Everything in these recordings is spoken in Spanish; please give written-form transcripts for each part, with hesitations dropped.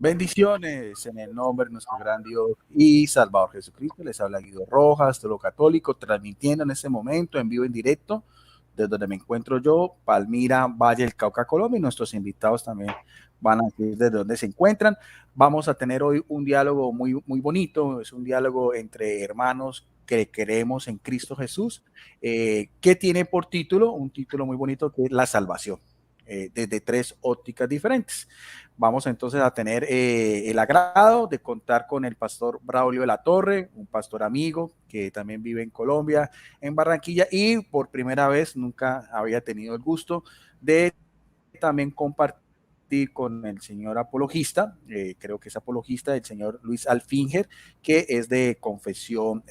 Bendiciones en el nombre de nuestro gran Dios y Salvador Jesucristo. Les habla Guido Rojas, Toro Católico, transmitiendo en este momento en vivo, en directo, desde donde me encuentro yo, Palmira, Valle del Cauca, Colombia, y nuestros invitados también van a decir desde dónde se encuentran. Vamos a tener hoy un diálogo muy bonito, es un diálogo entre hermanos que creemos en Cristo Jesús, que tiene por título, un título muy bonito, que es la salvación, desde tres ópticas diferentes. Vamos entonces a tener el agrado de contar con el pastor Braulio de la Torre, un pastor amigo que también vive en Colombia, en Barranquilla, y por primera vez nunca había tenido el gusto de también compartir con el señor apologista, creo que es apologista, el señor Luis Alfinger, que es de confesión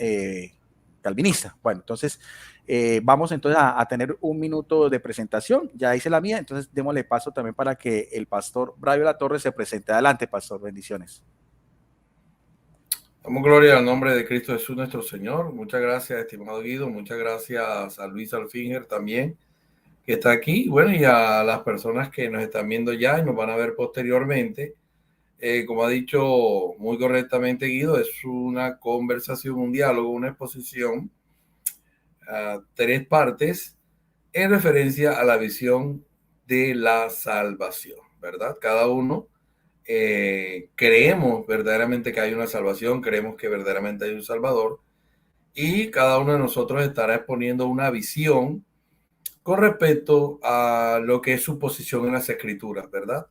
calvinista. Bueno, entonces vamos entonces a tener un minuto de presentación, ya hice la mía, entonces démosle paso también para que el pastor Braulio La Torre se presente. Adelante, pastor, bendiciones. Damos gloria al nombre de Cristo Jesús nuestro Señor. Muchas gracias, estimado Guido. Muchas gracias a Luis Alfinger también, que está aquí. Bueno, y a las personas que nos están viendo ya y nos van a ver posteriormente. Como ha dicho muy correctamente Guido, es una conversación, un diálogo, una exposición a tres partes en referencia a la visión de la salvación, ¿verdad? Cada uno creemos verdaderamente que hay una salvación, creemos que verdaderamente hay un Salvador, y cada uno de nosotros estará exponiendo una visión con respecto a lo que es su posición en las escrituras, ¿verdad?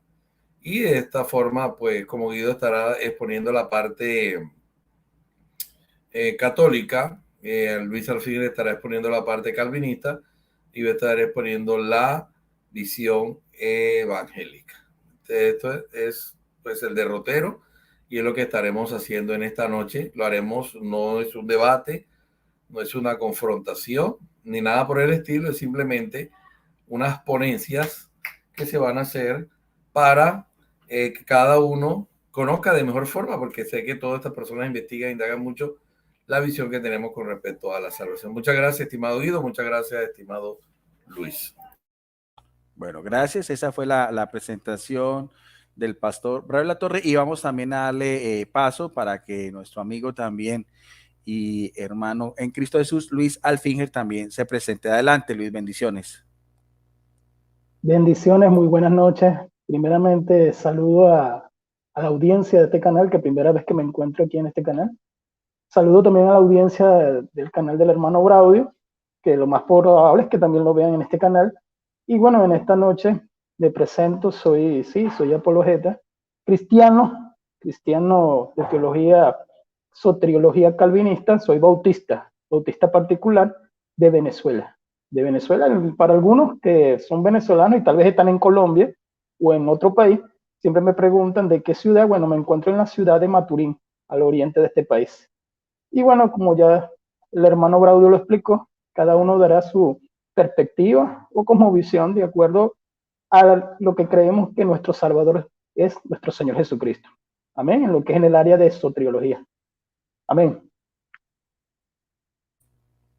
Y de esta forma, pues como Guido estará exponiendo la parte católica, Luis Alfiler estará exponiendo la parte calvinista y yo estaré exponiendo la visión evangélica. Esto es pues el derrotero y es lo que estaremos haciendo en esta noche. Lo haremos, no es un debate, no es una confrontación, ni nada por el estilo, es simplemente unas ponencias que se van a hacer para que cada uno conozca de mejor forma, porque sé que todas estas personas investigan, indagan mucho la visión que tenemos con respecto a la salvación. Muchas gracias, estimado Guido, muchas gracias, estimado Luis. Bueno, gracias. Esa fue la presentación del pastor Braulio La Torre, y vamos también a darle paso para que nuestro amigo también y hermano en Cristo Jesús, Luis Alfinger, también se presente. Adelante, Luis, bendiciones. Bendiciones, muy buenas noches. Primeramente, saludo a la audiencia de este canal, que primera vez que me encuentro aquí en este canal. Saludo también a la audiencia del canal del hermano Braulio, que lo más probable es que también lo vean en este canal. Y bueno, en esta noche me presento, soy apologeta, cristiano de teología, soteriología calvinista, soy bautista particular de Venezuela. De Venezuela, para algunos que son venezolanos y tal vez están en Colombia o en otro país, siempre me preguntan de qué ciudad. Bueno, me encuentro en la ciudad de Maturín, al oriente de este país. Y bueno, como ya el hermano Braulio lo explicó, cada uno dará su perspectiva o como visión de acuerdo a lo que creemos que nuestro Salvador es nuestro Señor Jesucristo. Amén, en lo que es en el área de soteriología. Amén.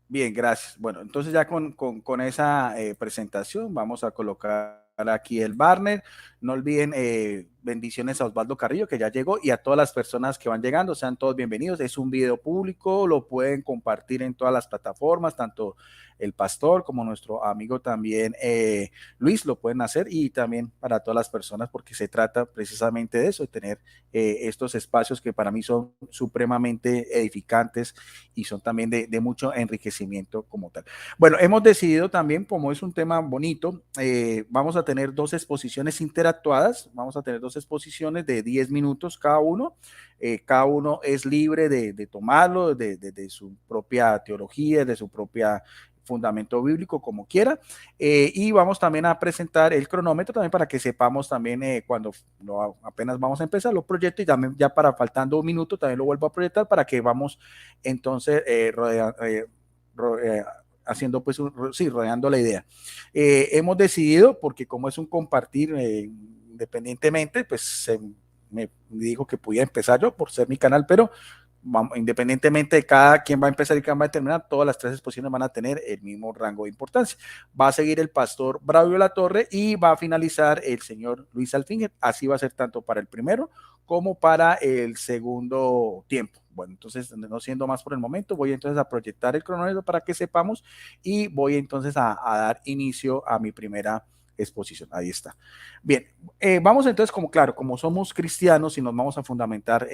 Bien, gracias. Bueno, entonces ya con esa presentación vamos a colocar aquí el banner. No olviden bendiciones a Osvaldo Carrillo, que ya llegó, y a todas las personas que van llegando, sean todos bienvenidos. Es un video público, lo pueden compartir en todas las plataformas, tanto el pastor como nuestro amigo también Luis lo pueden hacer, y también para todas las personas, porque se trata precisamente de eso, de tener estos espacios que para mí son supremamente edificantes y son también de mucho enriquecimiento como tal. Bueno, hemos decidido también, como es un tema bonito, vamos a tener dos exposiciones interactuadas, vamos a tener dos exposiciones de 10 minutos cada uno es libre de tomarlo, de su propia teología, de su propia fundamento bíblico, como quiera, y vamos también a presentar el cronómetro también para que sepamos también cuando apenas vamos a empezar los proyectos, y también ya para faltando un minuto también lo vuelvo a proyectar para que vamos entonces haciendo pues rodeando la idea. Hemos decidido, porque como es un compartir independientemente, pues me dijo que podía empezar yo por ser mi canal, pero independientemente de cada quien va a empezar y quién va a terminar, todas las tres exposiciones van a tener el mismo rango de importancia. Va a seguir el pastor Braulio Latorre y va a finalizar el señor Luis Alfinger. Así va a ser tanto para el primero como para el segundo tiempo. Bueno, entonces, no siendo más por el momento, voy entonces a proyectar el cronómetro para que sepamos y voy entonces a dar inicio a mi primera exposición. Ahí está. Bien, vamos entonces, como somos cristianos y nos vamos a fundamentar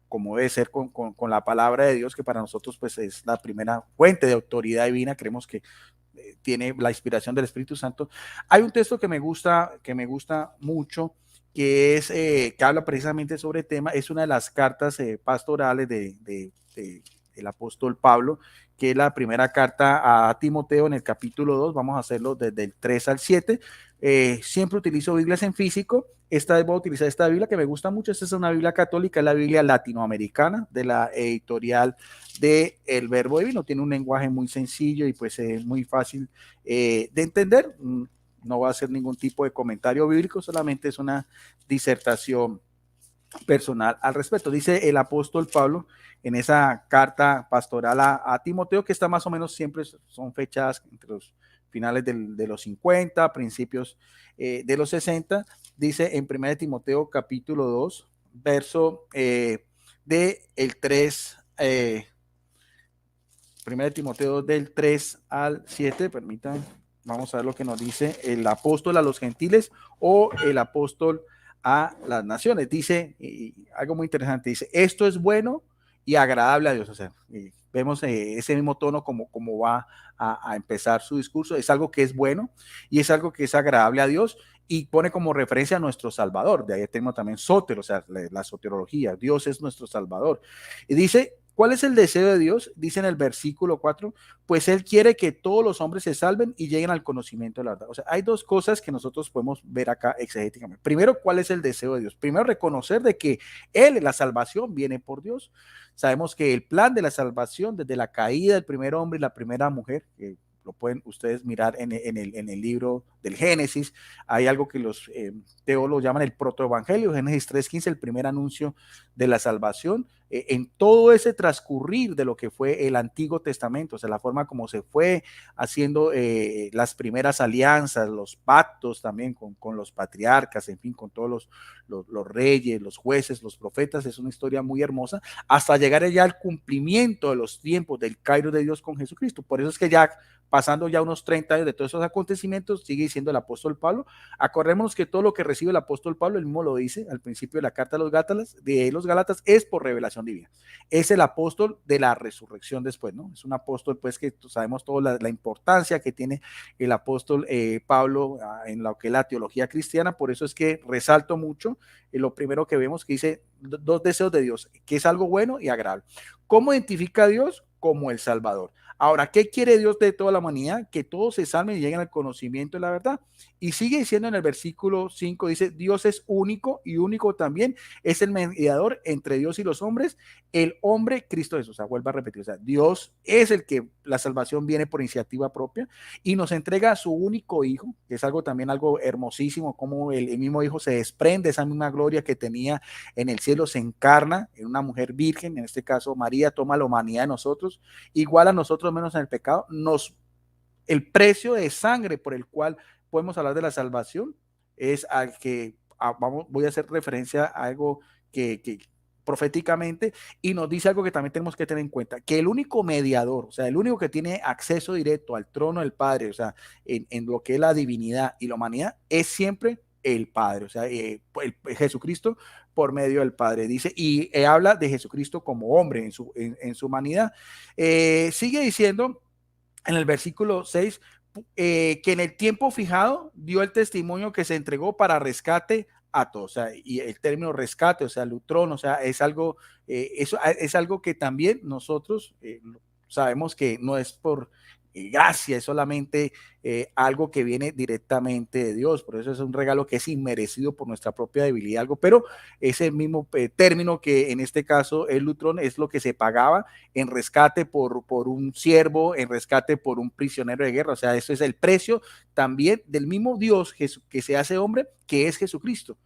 como debe ser con la palabra de Dios, que para nosotros pues es la primera fuente de autoridad divina, creemos que tiene la inspiración del Espíritu Santo. Hay un texto que me gusta mucho, que es que habla precisamente sobre el tema, es una de las cartas pastorales del apóstol Pablo, que es la primera carta a Timoteo en el capítulo 2, vamos a hacerlo desde el 3 al 7. Siempre utilizo Biblias en físico. Esta vez voy a utilizar esta Biblia que me gusta mucho. Esta es una Biblia católica, es la Biblia latinoamericana de la editorial de El Verbo Divino. Tiene un lenguaje muy sencillo y pues muy fácil de entender. No va a hacer ningún tipo de comentario bíblico, solamente es una disertación personal al respecto. Dice el apóstol Pablo en esa carta pastoral a Timoteo, que está más o menos siempre son fechas entre los finales de los 50, principios de los 60, dice en 1 Timoteo capítulo 2, verso del 3, 1 Timoteo del 3 al 7, permítanme, vamos a ver lo que nos dice el apóstol a los gentiles o el apóstol a las naciones. Dice algo muy interesante, dice, esto es bueno y agradable a Dios. O sea, vemos ese mismo tono como va a empezar su discurso. Es algo que es bueno y es algo que es agradable a Dios y pone como referencia a nuestro Salvador. De ahí tenemos también sóter, o sea, la soterología. Dios es nuestro Salvador. Y dice, ¿cuál es el deseo de Dios? Dice en el versículo 4, pues Él quiere que todos los hombres se salven y lleguen al conocimiento de la verdad. O sea, hay dos cosas que nosotros podemos ver acá exegéticamente. Primero, ¿cuál es el deseo de Dios? Primero, reconocer de que Él, la salvación, viene por Dios. Sabemos que el plan de la salvación, desde la caída del primer hombre y la primera mujer, lo pueden ustedes mirar en el libro del Génesis, hay algo que los teólogos llaman el protoevangelio, Génesis 3:15, el primer anuncio de la salvación. En todo ese transcurrir de lo que fue el Antiguo Testamento, o sea, la forma como se fue haciendo las primeras alianzas, los pactos también con los patriarcas, en fin, con todos los reyes, los jueces, los profetas, es una historia muy hermosa, hasta llegar ya al cumplimiento de los tiempos del Kairos de Dios con Jesucristo. Por eso es que ya pasando ya unos 30 años de todos esos acontecimientos, sigue diciendo el apóstol Pablo, acordémonos que todo lo que recibe el apóstol Pablo, él mismo lo dice al principio de la carta de los Gálatas, es por revelación divina. Es el apóstol de la resurrección después, ¿no? Es un apóstol, pues, que sabemos toda la importancia que tiene el apóstol Pablo en lo que es la teología cristiana. Por eso es que resalto mucho lo primero que vemos que dice dos deseos de Dios, que es algo bueno y agradable. ¿Cómo identifica a Dios? Como el Salvador. Ahora, ¿qué quiere Dios de toda la humanidad? Que todos se salven y lleguen al conocimiento de la verdad. Y sigue diciendo en el versículo 5, dice, Dios es único y único también es el mediador entre Dios y los hombres, el hombre Cristo Jesús. O sea, vuelvo a repetir, o sea, Dios es el que la salvación viene por iniciativa propia y nos entrega a su único hijo, que es algo también algo hermosísimo, como el mismo hijo se desprende, esa misma gloria que tenía en el cielo, se encarna en una mujer virgen, en este caso María toma la humanidad de nosotros, igual a nosotros menos en el pecado, el precio de sangre por el cual podemos hablar de la salvación es al que voy a hacer referencia a algo que proféticamente, y nos dice algo que también tenemos que tener en cuenta, que el único mediador, o sea, el único que tiene acceso directo al trono del Padre, o sea, en lo que es la divinidad y la humanidad, es siempre el Padre, o sea, Jesucristo por medio del Padre, dice, y habla de Jesucristo como hombre en su humanidad. Sigue diciendo en el versículo 6, que en el tiempo fijado dio el testimonio que se entregó para rescate a todos. O sea, y el término rescate, o sea, lutrón, o sea, es algo, eso es algo que también nosotros sabemos que no es por gracia, es solamente algo que viene directamente de Dios. Por eso es un regalo que es inmerecido por nuestra propia debilidad, algo, pero ese mismo término que en este caso el lutrón es lo que se pagaba en rescate por un siervo, en rescate por un prisionero de guerra. O sea, eso es el precio también del mismo Dios que se hace hombre, que es Jesucristo.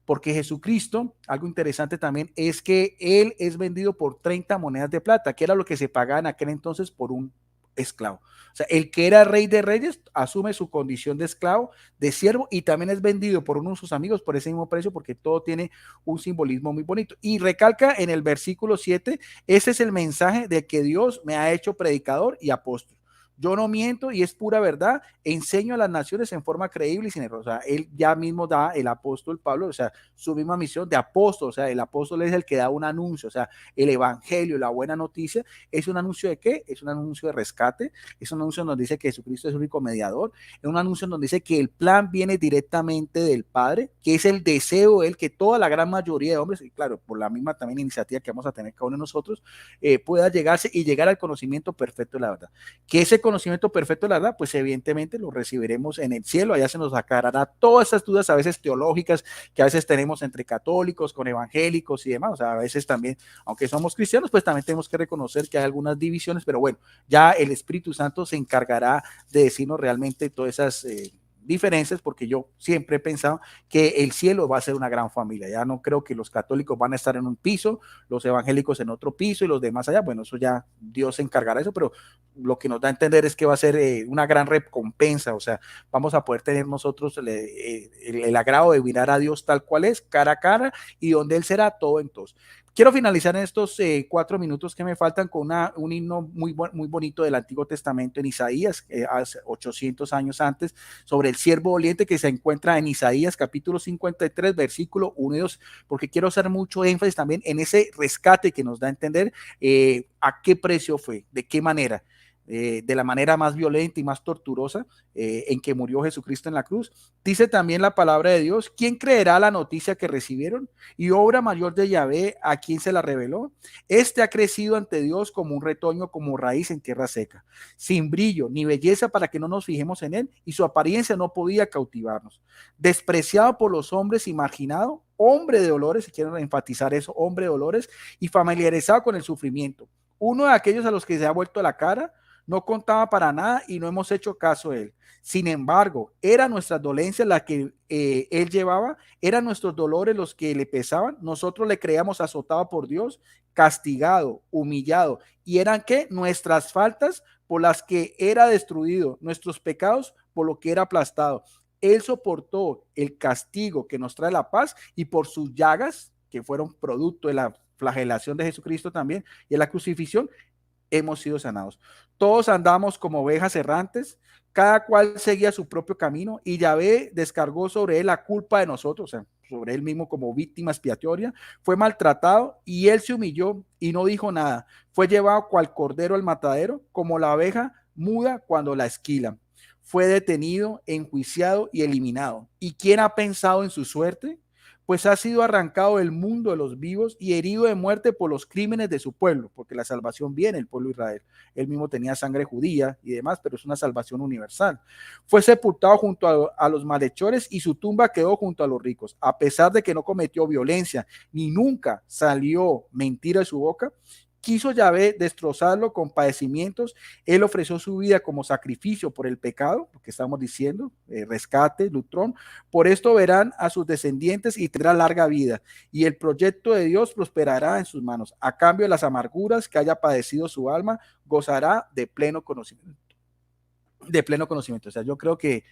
porque Jesucristo, algo interesante también, es que Él es vendido por 30 monedas de plata, que era lo que se pagaba en aquel entonces por un esclavo. O sea, el que era rey de reyes asume su condición de esclavo, de siervo, y también es vendido por uno de sus amigos por ese mismo precio, porque todo tiene un simbolismo muy bonito. Y recalca en el versículo 7, ese es el mensaje de que Dios me ha hecho predicador y apóstol. Yo no miento y es pura verdad, enseño a las naciones en forma creíble y sin error. O sea, él ya mismo da, el apóstol Pablo, o sea, su misma misión de apóstol. O sea, el apóstol es el que da un anuncio. O sea, el evangelio, la buena noticia, es un anuncio de qué? Es un anuncio de rescate, es un anuncio donde dice que Jesucristo es el único mediador, es un anuncio donde dice que el plan viene directamente del Padre, que es el deseo de él, que toda la gran mayoría de hombres, y claro, por la misma también iniciativa que vamos a tener cada uno de nosotros, pueda llegarse y llegar al conocimiento perfecto de la verdad. Que ese conocimiento perfecto de la verdad, pues evidentemente lo recibiremos en el cielo, allá se nos aclarará todas esas dudas a veces teológicas que a veces tenemos entre católicos, con evangélicos y demás. O sea, a veces también, aunque somos cristianos, pues también tenemos que reconocer que hay algunas divisiones, pero bueno, ya el Espíritu Santo se encargará de decirnos realmente todas esas diferencias, porque yo siempre he pensado que el cielo va a ser una gran familia. Ya no creo que los católicos van a estar en un piso, los evangélicos en otro piso y los demás allá. Bueno, eso ya Dios se encargará de eso, pero lo que nos da a entender es que va a ser una gran recompensa. O sea, vamos a poder tener nosotros el agrado de mirar a Dios tal cual es, cara a cara, y donde Él será todo en todos. Quiero finalizar en estos 4 minutos que me faltan con un himno muy bonito del Antiguo Testamento en Isaías, hace 800 años antes, sobre el siervo doliente, que se encuentra en Isaías capítulo 53, versículo 1 y 2, porque quiero hacer mucho énfasis también en ese rescate que nos da a entender a qué precio fue, de qué manera. De la manera más violenta y más torturosa en que murió Jesucristo en la cruz. Dice también la palabra de Dios: ¿quién creerá la noticia que recibieron? Y obra mayor de Yahvé, ¿a quién se la reveló? Este ha crecido ante Dios como un retoño, como raíz en tierra seca, sin brillo ni belleza para que no nos fijemos en él, y su apariencia no podía cautivarnos. Despreciado por los hombres y marginado, hombre de dolores, si quieren enfatizar eso, hombre de dolores, y familiarizado con el sufrimiento. Uno de aquellos a los que se ha vuelto la cara, no contaba para nada y no hemos hecho caso de él. Sin embargo, eran nuestras dolencias las que él llevaba, eran nuestros dolores los que le pesaban. Nosotros le creíamos azotado por Dios, castigado, humillado. ¿Y eran qué? Nuestras faltas por las que era destruido, nuestros pecados por lo que era aplastado. Él soportó el castigo que nos trae la paz, y por sus llagas, que fueron producto de la flagelación de Jesucristo también y de la crucifixión, hemos sido sanados. Todos andamos como ovejas errantes, cada cual seguía su propio camino, y Yahvé descargó sobre él la culpa de nosotros, o sea, sobre él mismo como víctima expiatoria. Fue maltratado y él se humilló y no dijo nada. Fue llevado cual cordero al matadero, como la oveja muda cuando la esquilan. Fue detenido, enjuiciado y eliminado. ¿Y quién ha pensado en su suerte? Pues ha sido arrancado del mundo de los vivos y herido de muerte por los crímenes de su pueblo, porque la salvación viene del pueblo de Israel. Él mismo tenía sangre judía y demás, pero es una salvación universal. Fue sepultado junto a los malhechores, y su tumba quedó junto a los ricos. A pesar de que no cometió violencia, ni nunca salió mentira de su boca, quiso Yahvé destrozarlo con padecimientos. Él ofreció su vida como sacrificio por el pecado, lo que estamos diciendo, rescate, lutrón. Por esto verán a sus descendientes y tendrá larga vida, y el proyecto de Dios prosperará en sus manos. A cambio de las amarguras que haya padecido su alma, gozará de pleno conocimiento. De pleno conocimiento. O sea, yo creo que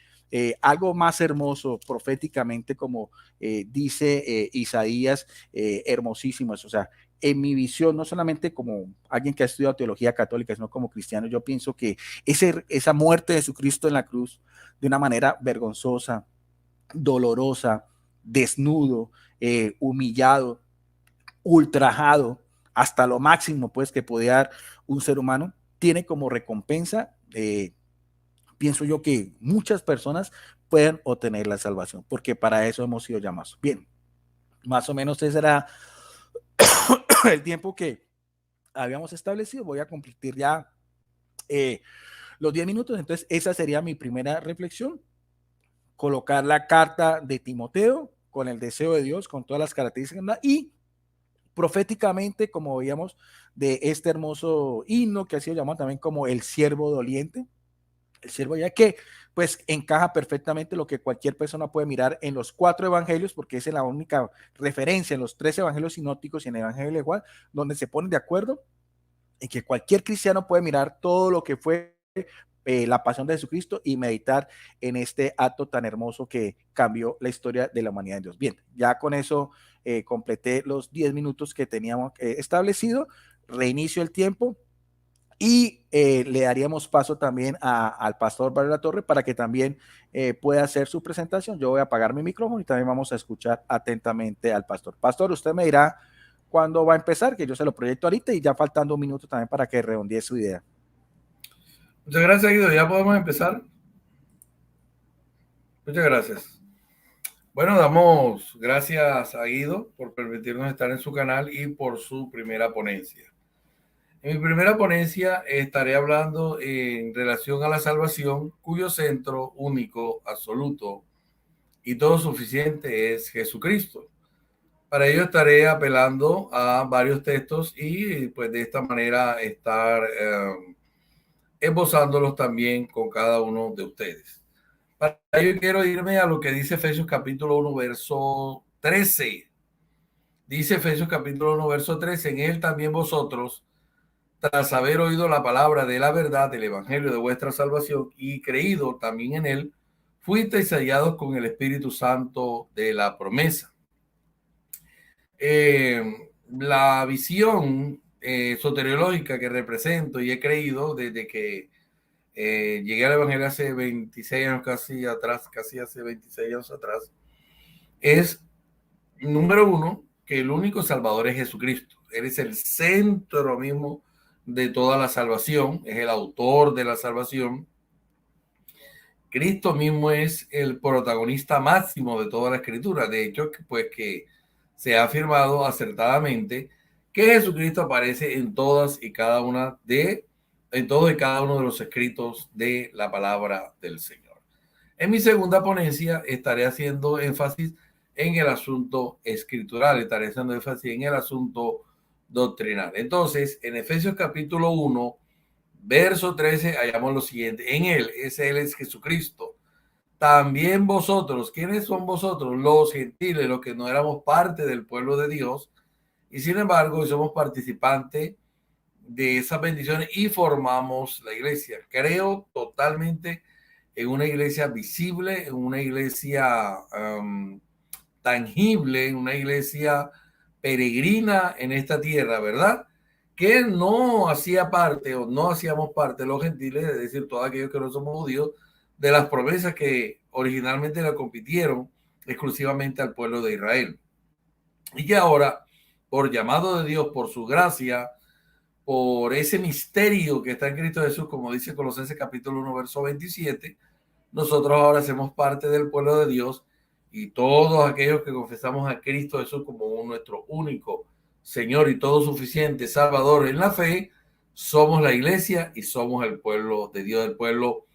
algo más hermoso proféticamente, como dice Isaías, hermosísimo. O sea, en mi visión, no solamente como alguien que ha estudiado teología católica, sino como cristiano, yo pienso que esa muerte de Jesucristo en la cruz, de una manera vergonzosa, dolorosa, desnudo, humillado, ultrajado, hasta lo máximo pues que podía dar un ser humano, tiene como recompensa, pienso yo, que muchas personas pueden obtener la salvación, porque para eso hemos sido llamados. Bien, más o menos ese era el tiempo que habíamos establecido. Voy a cumplir ya los 10 minutos, entonces esa sería mi primera reflexión: colocar la carta de Timoteo con el deseo de Dios, con todas las características, y proféticamente, como veíamos, de este hermoso himno que ha sido llamado también como el siervo doliente. El siervo, ya que pues encaja perfectamente lo que cualquier persona puede mirar en los 4 evangelios, porque esa es la única referencia en los 3 evangelios sinópticos y en el evangelio de Juan, donde se ponen de acuerdo en que cualquier cristiano puede mirar todo lo que fue la pasión de Jesucristo y meditar en este acto tan hermoso que cambió la historia de la humanidad en Dios. Bien, ya con eso completé los 10 minutos que teníamos establecido, reinicio el tiempo y le daríamos paso también al pastor Barrio La Torre para que también pueda hacer su presentación. Yo voy a apagar mi micrófono y también vamos a escuchar atentamente al pastor. Pastor, usted me dirá cuándo va a empezar, que yo se lo proyecto ahorita y ya faltando un minuto también para que redondee su idea. Muchas gracias, Guido. ¿Ya podemos empezar? Muchas gracias. Bueno, damos gracias a Guido por permitirnos estar en su canal y por su primera ponencia. En mi primera ponencia estaré hablando en relación a la salvación, cuyo centro único, absoluto y todo suficiente es Jesucristo. Para ello estaré apelando a varios textos y pues de esta manera estar esbozándolos también con cada uno de ustedes. Para ello quiero irme a lo que dice Efesios capítulo 1, verso 13. Dice Efesios capítulo 1, verso 13, en él también vosotros, tras haber oído la palabra de la verdad del evangelio de vuestra salvación y creído también en él, fuisteis sellados con el Espíritu Santo de la promesa. La visión soteriológica que represento y he creído desde que llegué al evangelio hace 26 años casi hace 26 años atrás, es, número uno, que el único salvador es Jesucristo. Él es el centro mismo de toda la salvación, es el autor de la salvación. Cristo mismo es el protagonista máximo de toda la escritura. De hecho, pues que se ha afirmado acertadamente que Jesucristo aparece en todos y cada uno de los escritos de la palabra del Señor. En mi segunda ponencia estaré haciendo énfasis en el asunto escritural, estaré haciendo énfasis en el asunto doctrinal. Entonces, en Efesios capítulo 1, verso 13, hallamos lo siguiente: en él es Jesucristo. También vosotros, ¿quiénes son vosotros? Los gentiles, los que no éramos parte del pueblo de Dios, y sin embargo somos participantes de esas bendiciones y formamos la iglesia. Creo totalmente en una iglesia visible, en una iglesia tangible, en una iglesia peregrina en esta tierra, ¿verdad? Que no hacía parte o no hacíamos parte los gentiles, es decir, todos aquellos que no somos judíos, de las promesas que originalmente le compitieron exclusivamente al pueblo de Israel. Y que ahora, por llamado de Dios, por su gracia, por ese misterio que está en Cristo Jesús, como dice Colosenses capítulo 1, verso 27, nosotros ahora hacemos parte del pueblo de Dios y todos aquellos que confesamos a Cristo Jesús como nuestro único Señor y todo suficiente Salvador en la fe, somos la iglesia y somos el pueblo de Dios, el pueblo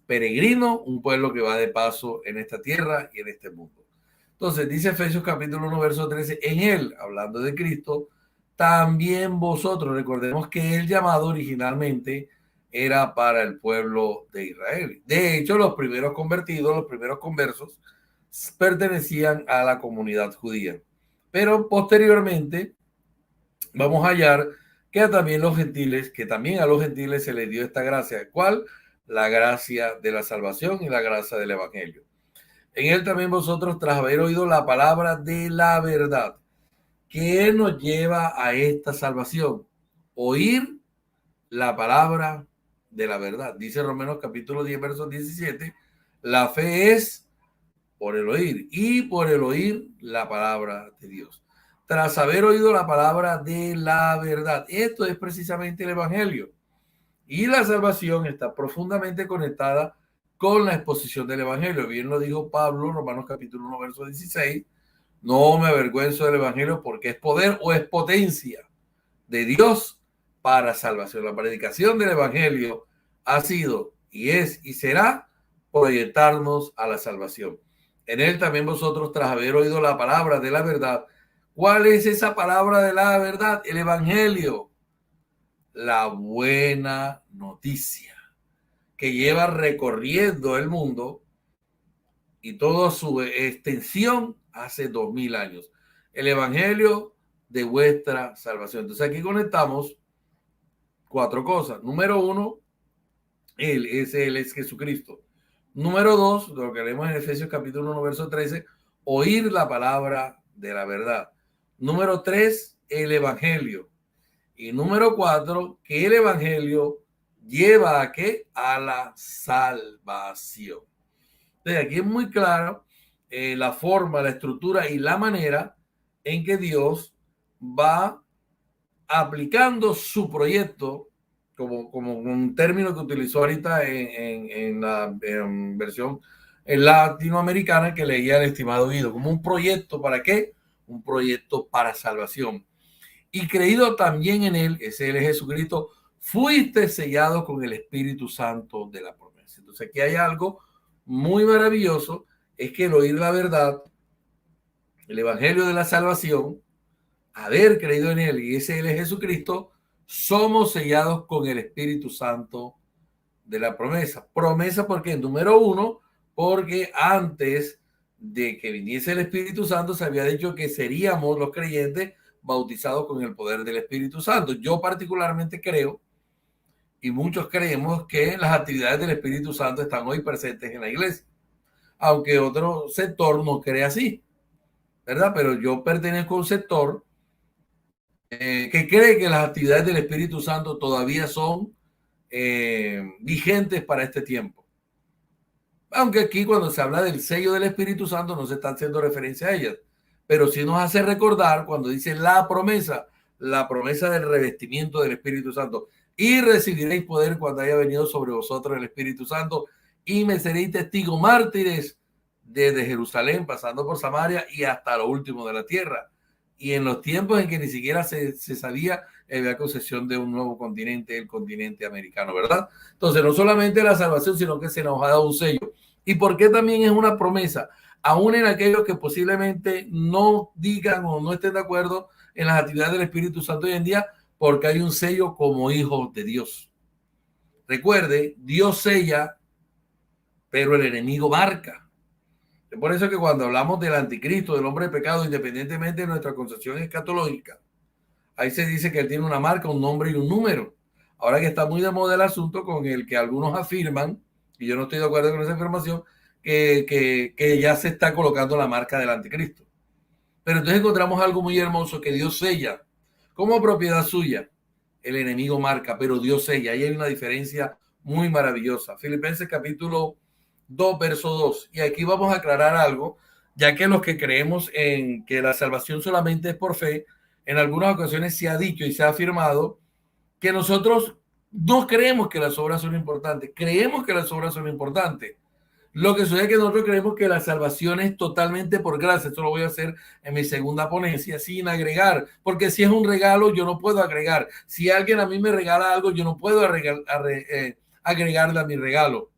peregrino, un pueblo que va de paso en esta tierra y en este mundo. Entonces, dice Efesios capítulo 1, verso 13, en él, hablando de Cristo, también vosotros, recordemos que el llamado originalmente era para el pueblo de Israel. De hecho, los primeros convertidos, los primeros conversos, pertenecían a la comunidad judía. Pero posteriormente vamos a hallar que también los gentiles, que también a los gentiles se les dio esta gracia. ¿Cuál? La gracia de la salvación y la gracia del evangelio. En él también vosotros, tras haber oído la palabra de la verdad. ¿Qué nos lleva a esta salvación? Oír la palabra de la verdad. Dice Romanos capítulo 10, verso 17, la fe es por el oír y por el oír la palabra de Dios. Tras haber oído la palabra de la verdad. Esto es precisamente el evangelio. Y la salvación está profundamente conectada con la exposición del evangelio. Bien lo dijo Pablo, Romanos capítulo 1, verso 16. No me avergüenzo del evangelio porque es poder o es potencia de Dios para salvación. La predicación del evangelio ha sido y es y será proyectarnos a la salvación. En él también vosotros, tras haber oído la palabra de la verdad. ¿Cuál es esa palabra de la verdad? El evangelio. La buena noticia. que lleva recorriendo el mundo y toda su extensión hace 2000 años. El evangelio de vuestra salvación. Entonces aquí conectamos 4 cosas. Número 1, Él es Jesucristo. Número 2, lo que leemos en Efesios capítulo 1, verso 13, oír la palabra de la verdad. Número 3, el evangelio. Y número 4, que el evangelio lleva a ¿qué? A la salvación. Entonces aquí es muy claro la forma, la estructura y la manera en que Dios va aplicando su proyecto, como un término que utilizó ahorita en la versión latinoamericana que leía el estimado Guido, como un proyecto. ¿Para qué? Un proyecto para salvación. Y creído también en él, ese Él es Jesucristo, fuiste sellado con el Espíritu Santo de la promesa. Entonces aquí hay algo muy maravilloso, es que el oír la verdad, el evangelio de la salvación, haber creído en él y ese Él es Jesucristo, somos sellados con el Espíritu Santo de la promesa. Promesa porque, número 1, porque antes de que viniese el Espíritu Santo se había dicho que seríamos los creyentes bautizados con el poder del Espíritu Santo. Yo particularmente creo, y muchos creemos, que las actividades del Espíritu Santo están hoy presentes en la iglesia, aunque otro sector no cree así, ¿verdad? Pero yo pertenezco a un sector que cree que las actividades del Espíritu Santo todavía son vigentes para este tiempo. Aunque aquí cuando se habla del sello del Espíritu Santo no se está haciendo referencia a ellas, pero sí nos hace recordar cuando dice la promesa del revestimiento del Espíritu Santo. Y recibiréis poder cuando haya venido sobre vosotros el Espíritu Santo y me seréis testigos mártires desde Jerusalén, pasando por Samaria y hasta lo último de la tierra. Y en los tiempos en que ni siquiera se sabía, había concesión de un nuevo continente, el continente americano, ¿verdad? Entonces, no solamente la salvación, sino que se nos ha dado un sello. ¿Y por qué también es una promesa? Aún en aquellos que posiblemente no digan o no estén de acuerdo en las actividades del Espíritu Santo hoy en día, porque hay un sello como hijos de Dios. Recuerde, Dios sella, pero el enemigo marca. Es por eso que cuando hablamos del anticristo, del hombre de pecado, independientemente de nuestra concepción escatológica, ahí se dice que él tiene una marca, un nombre y un número. Ahora que está muy de moda el asunto con el que algunos afirman, y yo no estoy de acuerdo con esa afirmación, que ya se está colocando la marca del anticristo. Pero entonces encontramos algo muy hermoso, que Dios sella como propiedad suya. El enemigo marca, pero Dios sella. Ahí hay una diferencia muy maravillosa. Filipenses capítulo 2, verso 2. Y aquí vamos a aclarar algo, ya que los que creemos en que la salvación solamente es por fe, en algunas ocasiones se ha dicho y se ha afirmado que nosotros no creemos que las obras son importantes. Creemos que las obras son importantes. Lo que sucede es que nosotros creemos que la salvación es totalmente por gracia. Esto lo voy a hacer en mi segunda ponencia, sin agregar, porque si es un regalo, yo no puedo agregar. Si alguien a mí me regala algo, yo no puedo agregarle a mi regalo.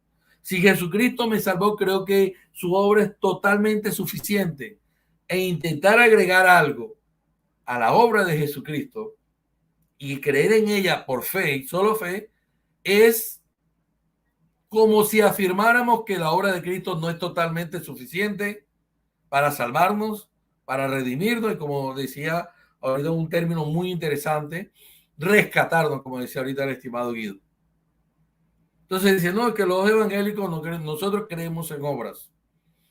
Si Jesucristo me salvó, creo que su obra es totalmente suficiente. E intentar agregar algo a la obra de Jesucristo y creer en ella por fe y solo fe es como si afirmáramos que la obra de Cristo no es totalmente suficiente para salvarnos, para redimirnos y, como decía ahorita un término muy interesante, rescatarnos, como decía ahorita el estimado Guido. Entonces dice, no, que los evangélicos no creen, nosotros creemos en obras.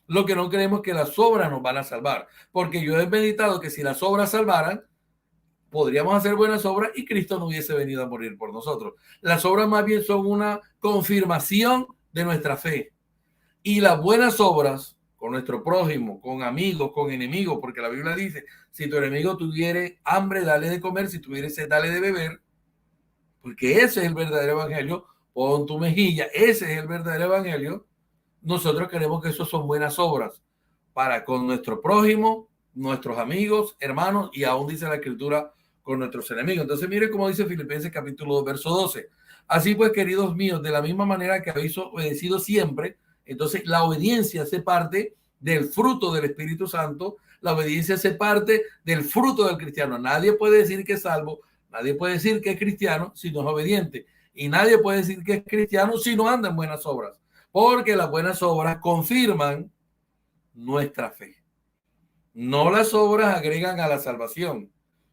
Lo que no creemos es que las obras nos van a salvar, porque yo he meditado que si las obras salvaran, podríamos hacer buenas obras y Cristo no hubiese venido a morir por nosotros. Las obras más bien son una confirmación de nuestra fe. Y las buenas obras con nuestro prójimo, con amigos, con enemigos, porque la Biblia dice, si tu enemigo tuviere hambre, dale de comer, si tuviere sed, dale de beber, porque ese es el verdadero evangelio. Pon tu mejilla, ese es el verdadero evangelio. Nosotros creemos que eso son buenas obras para con nuestro prójimo, nuestros amigos, hermanos, y aún dice la Escritura, con nuestros enemigos. Entonces, mire cómo dice Filipenses capítulo 2, verso 12. Así pues, queridos míos, de la misma manera que habéis obedecido siempre, entonces la obediencia hace parte del fruto del Espíritu Santo, la obediencia hace parte del fruto del cristiano. Nadie puede decir que es salvo, nadie puede decir que es cristiano si no es obediente. Y nadie puede decir que es cristiano si no anda en buenas obras, porque las buenas obras confirman nuestra fe. No las obras agregan a la salvación,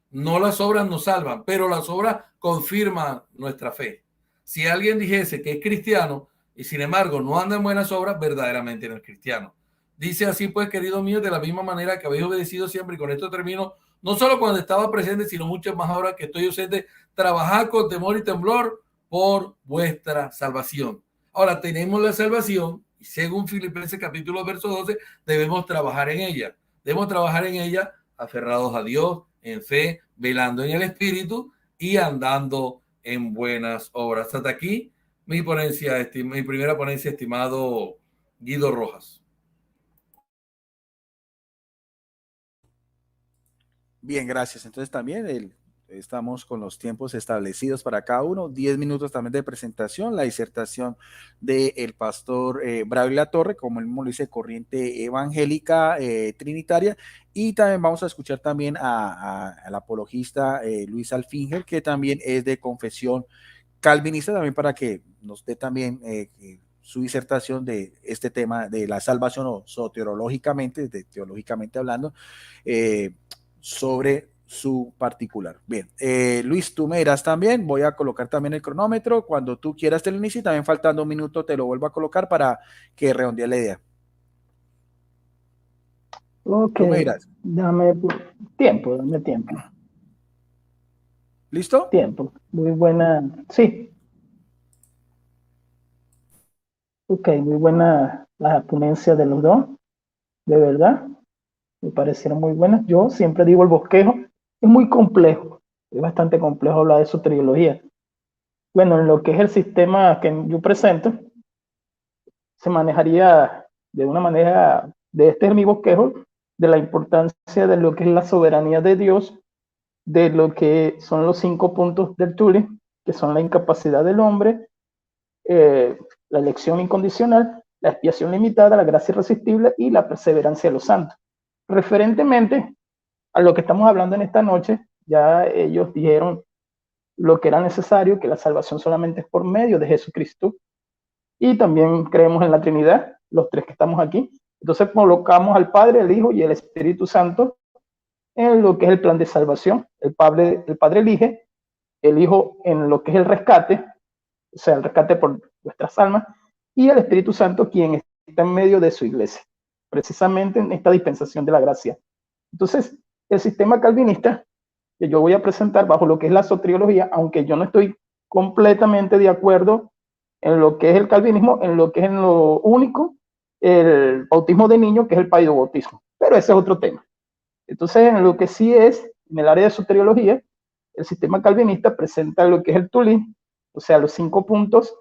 no las obras nos salvan, pero las obras confirman nuestra fe. Si alguien dijese que es cristiano y sin embargo no anda en buenas obras, verdaderamente no es cristiano. Dice así pues, queridos míos, de la misma manera que habéis obedecido siempre, y con esto termino, no solo cuando estaba presente, sino mucho más ahora que estoy ausente, trabajad con temor y temblor por vuestra salvación. Ahora tenemos la salvación y según Filipenses capítulo verso 12, debemos trabajar en ella. Debemos trabajar en ella aferrados a Dios, en fe, velando en el Espíritu y andando en buenas obras. Hasta aquí mi primera ponencia, estimado Guido Rojas. Bien, gracias. Entonces también estamos con los tiempos establecidos para cada uno, 10 minutos también de presentación, la disertación del pastor Braulio Latorre, como él mismo lo dice, corriente evangélica trinitaria, y también vamos a escuchar también al apologista Luis Alfinger, que también es de confesión calvinista, también para que nos dé también su disertación de este tema de la salvación o soteriológicamente, teológicamente hablando, sobre su particular. Bien, Luis, tú me dirás también, voy a colocar también el cronómetro, cuando tú quieras te lo inicio, también faltando un minuto te lo vuelvo a colocar para que redondee la idea. Ok, tú me dirás. dame tiempo. ¿Listo? Tiempo, muy buena, sí. Ok, muy buena la ponencia de los dos, de verdad. Me parecieron muy buenas. Yo siempre digo el bosquejo es muy complejo, es bastante complejo hablar de soteriología. Bueno, en lo que es el sistema que yo presento, se manejaría de una manera, de este es mi bosquejo, de la importancia de lo que es la soberanía de Dios, de lo que son los 5 puntos del Tully, que son la incapacidad del hombre, la elección incondicional, la expiación limitada, la gracia irresistible y la perseverancia de los santos. Referentemente a lo que estamos hablando en esta noche, ya ellos dijeron lo que era necesario, que la salvación solamente es por medio de Jesucristo, y también creemos en la Trinidad, los tres que estamos aquí. Entonces colocamos al Padre, el Hijo y el Espíritu Santo en lo que es el plan de salvación. El Padre elige, el Hijo en lo que es el rescate, o sea, el rescate por nuestras almas, y el Espíritu Santo quien está en medio de su iglesia, precisamente en esta dispensación de la gracia. Entonces, el sistema calvinista que yo voy a presentar bajo lo que es la soteriología, aunque yo no estoy completamente de acuerdo en lo que es el calvinismo, en lo que es en lo único, el bautismo de niños, que es el paidobautismo, pero ese es otro tema. Entonces, en lo que sí es, en el área de soteriología, el sistema calvinista presenta lo que es el Tulín, o sea, los 5 puntos,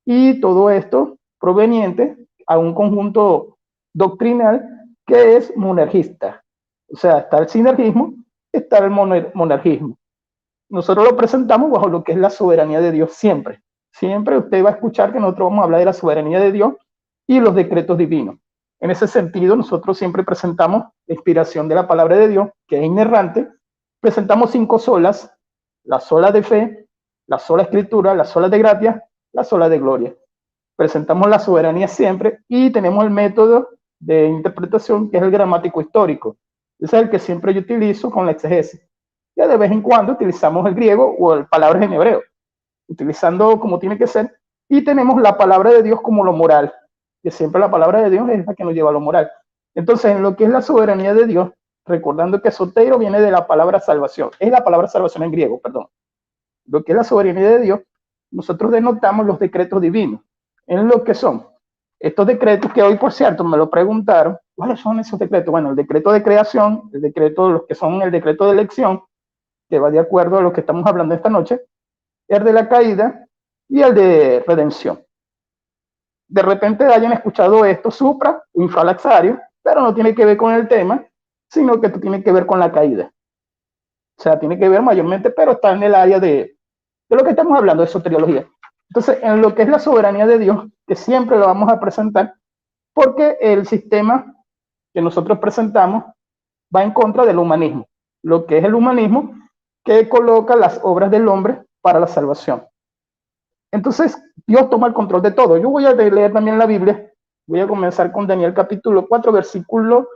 y todo esto proveniente a un conjunto doctrinal que es monergista. O sea, está el sinergismo, está el monergismo. Nosotros lo presentamos bajo lo que es la soberanía de Dios siempre. Siempre usted va a escuchar que nosotros vamos a hablar de la soberanía de Dios y los decretos divinos. En ese sentido, nosotros siempre presentamos la inspiración de la palabra de Dios, que es inerrante. Presentamos 5 solas: la sola de fe, la sola escritura, la sola de gracia, la sola de gloria. Presentamos la soberanía siempre y tenemos el método de interpretación que es el gramático histórico. Ese es el que siempre yo utilizo con la exegesis. Ya de vez en cuando utilizamos el griego o palabras en hebreo, utilizando como tiene que ser. Y tenemos la palabra de Dios como lo moral, que siempre la palabra de Dios es la que nos lleva a lo moral. Entonces, en lo que es la soberanía de Dios, recordando que soteiro viene de la palabra salvación, es la palabra salvación en griego, perdón. Lo que es la soberanía de Dios, nosotros denotamos los decretos divinos. En lo que son estos decretos, que hoy, por cierto, me lo preguntaron, ¿cuáles son esos decretos? Bueno, el decreto de creación, el decreto, los que son el decreto de elección, que va de acuerdo a lo que estamos hablando esta noche, el de la caída y el de redención. De repente hayan escuchado esto, supra o infralaxario, pero no tiene que ver con el tema, sino que tiene que ver con la caída. O sea, tiene que ver mayormente, pero está en el área de lo que estamos hablando, de soteriología. Entonces, en lo que es la soberanía de Dios, que siempre lo vamos a presentar, porque el sistema que nosotros presentamos va en contra del humanismo. Lo que es el humanismo, que coloca las obras del hombre para la salvación. Entonces, Dios toma el control de todo. Yo voy a leer también la Biblia. Voy a comenzar con Daniel capítulo 4, versículo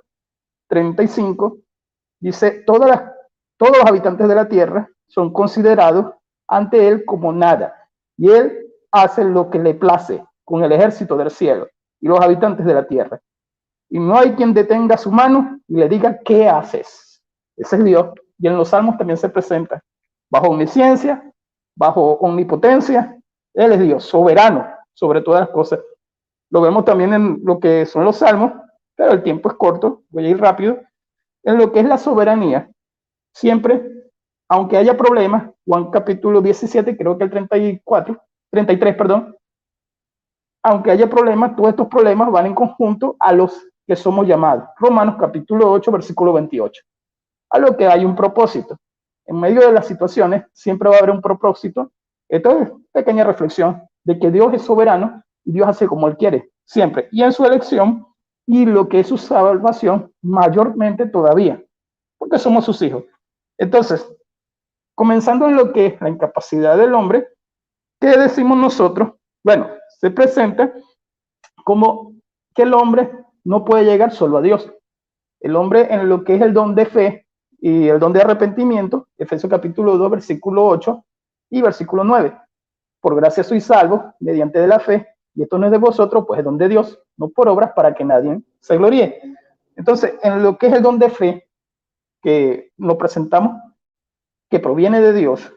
35. Dice, todos los habitantes de la tierra son considerados ante él como nada, y él hace lo que le place con el ejército del cielo y los habitantes de la tierra. Y no hay quien detenga su mano y le diga, ¿qué haces? Ese es Dios. Y en los salmos también se presenta bajo omnisciencia, bajo omnipotencia. Él es Dios, soberano sobre todas las cosas. Lo vemos también en lo que son los salmos, pero el tiempo es corto, voy a ir rápido. En lo que es la soberanía, siempre, aunque haya problemas, Juan capítulo 17, creo que el 33, perdón, aunque haya problemas, todos estos problemas van en conjunto a los que somos llamados. Romanos capítulo 8, versículo 28. A lo que hay un propósito. En medio de las situaciones siempre va a haber un propósito. Esto es pequeña reflexión de que Dios es soberano y Dios hace como Él quiere, siempre. Y en su elección y lo que es su salvación, mayormente todavía, porque somos sus hijos. Entonces, comenzando en lo que es la incapacidad del hombre, ¿qué decimos nosotros? Bueno, se presenta como que el hombre no puede llegar solo a Dios. El hombre en lo que es el don de fe y el don de arrepentimiento, Efesios capítulo 2, versículo 8 y versículo 9. Por gracia sois salvos mediante de la fe, y esto no es de vosotros, pues es don de Dios, no por obras para que nadie se gloríe. Entonces, en lo que es el don de fe, que nos presentamos, que proviene de Dios,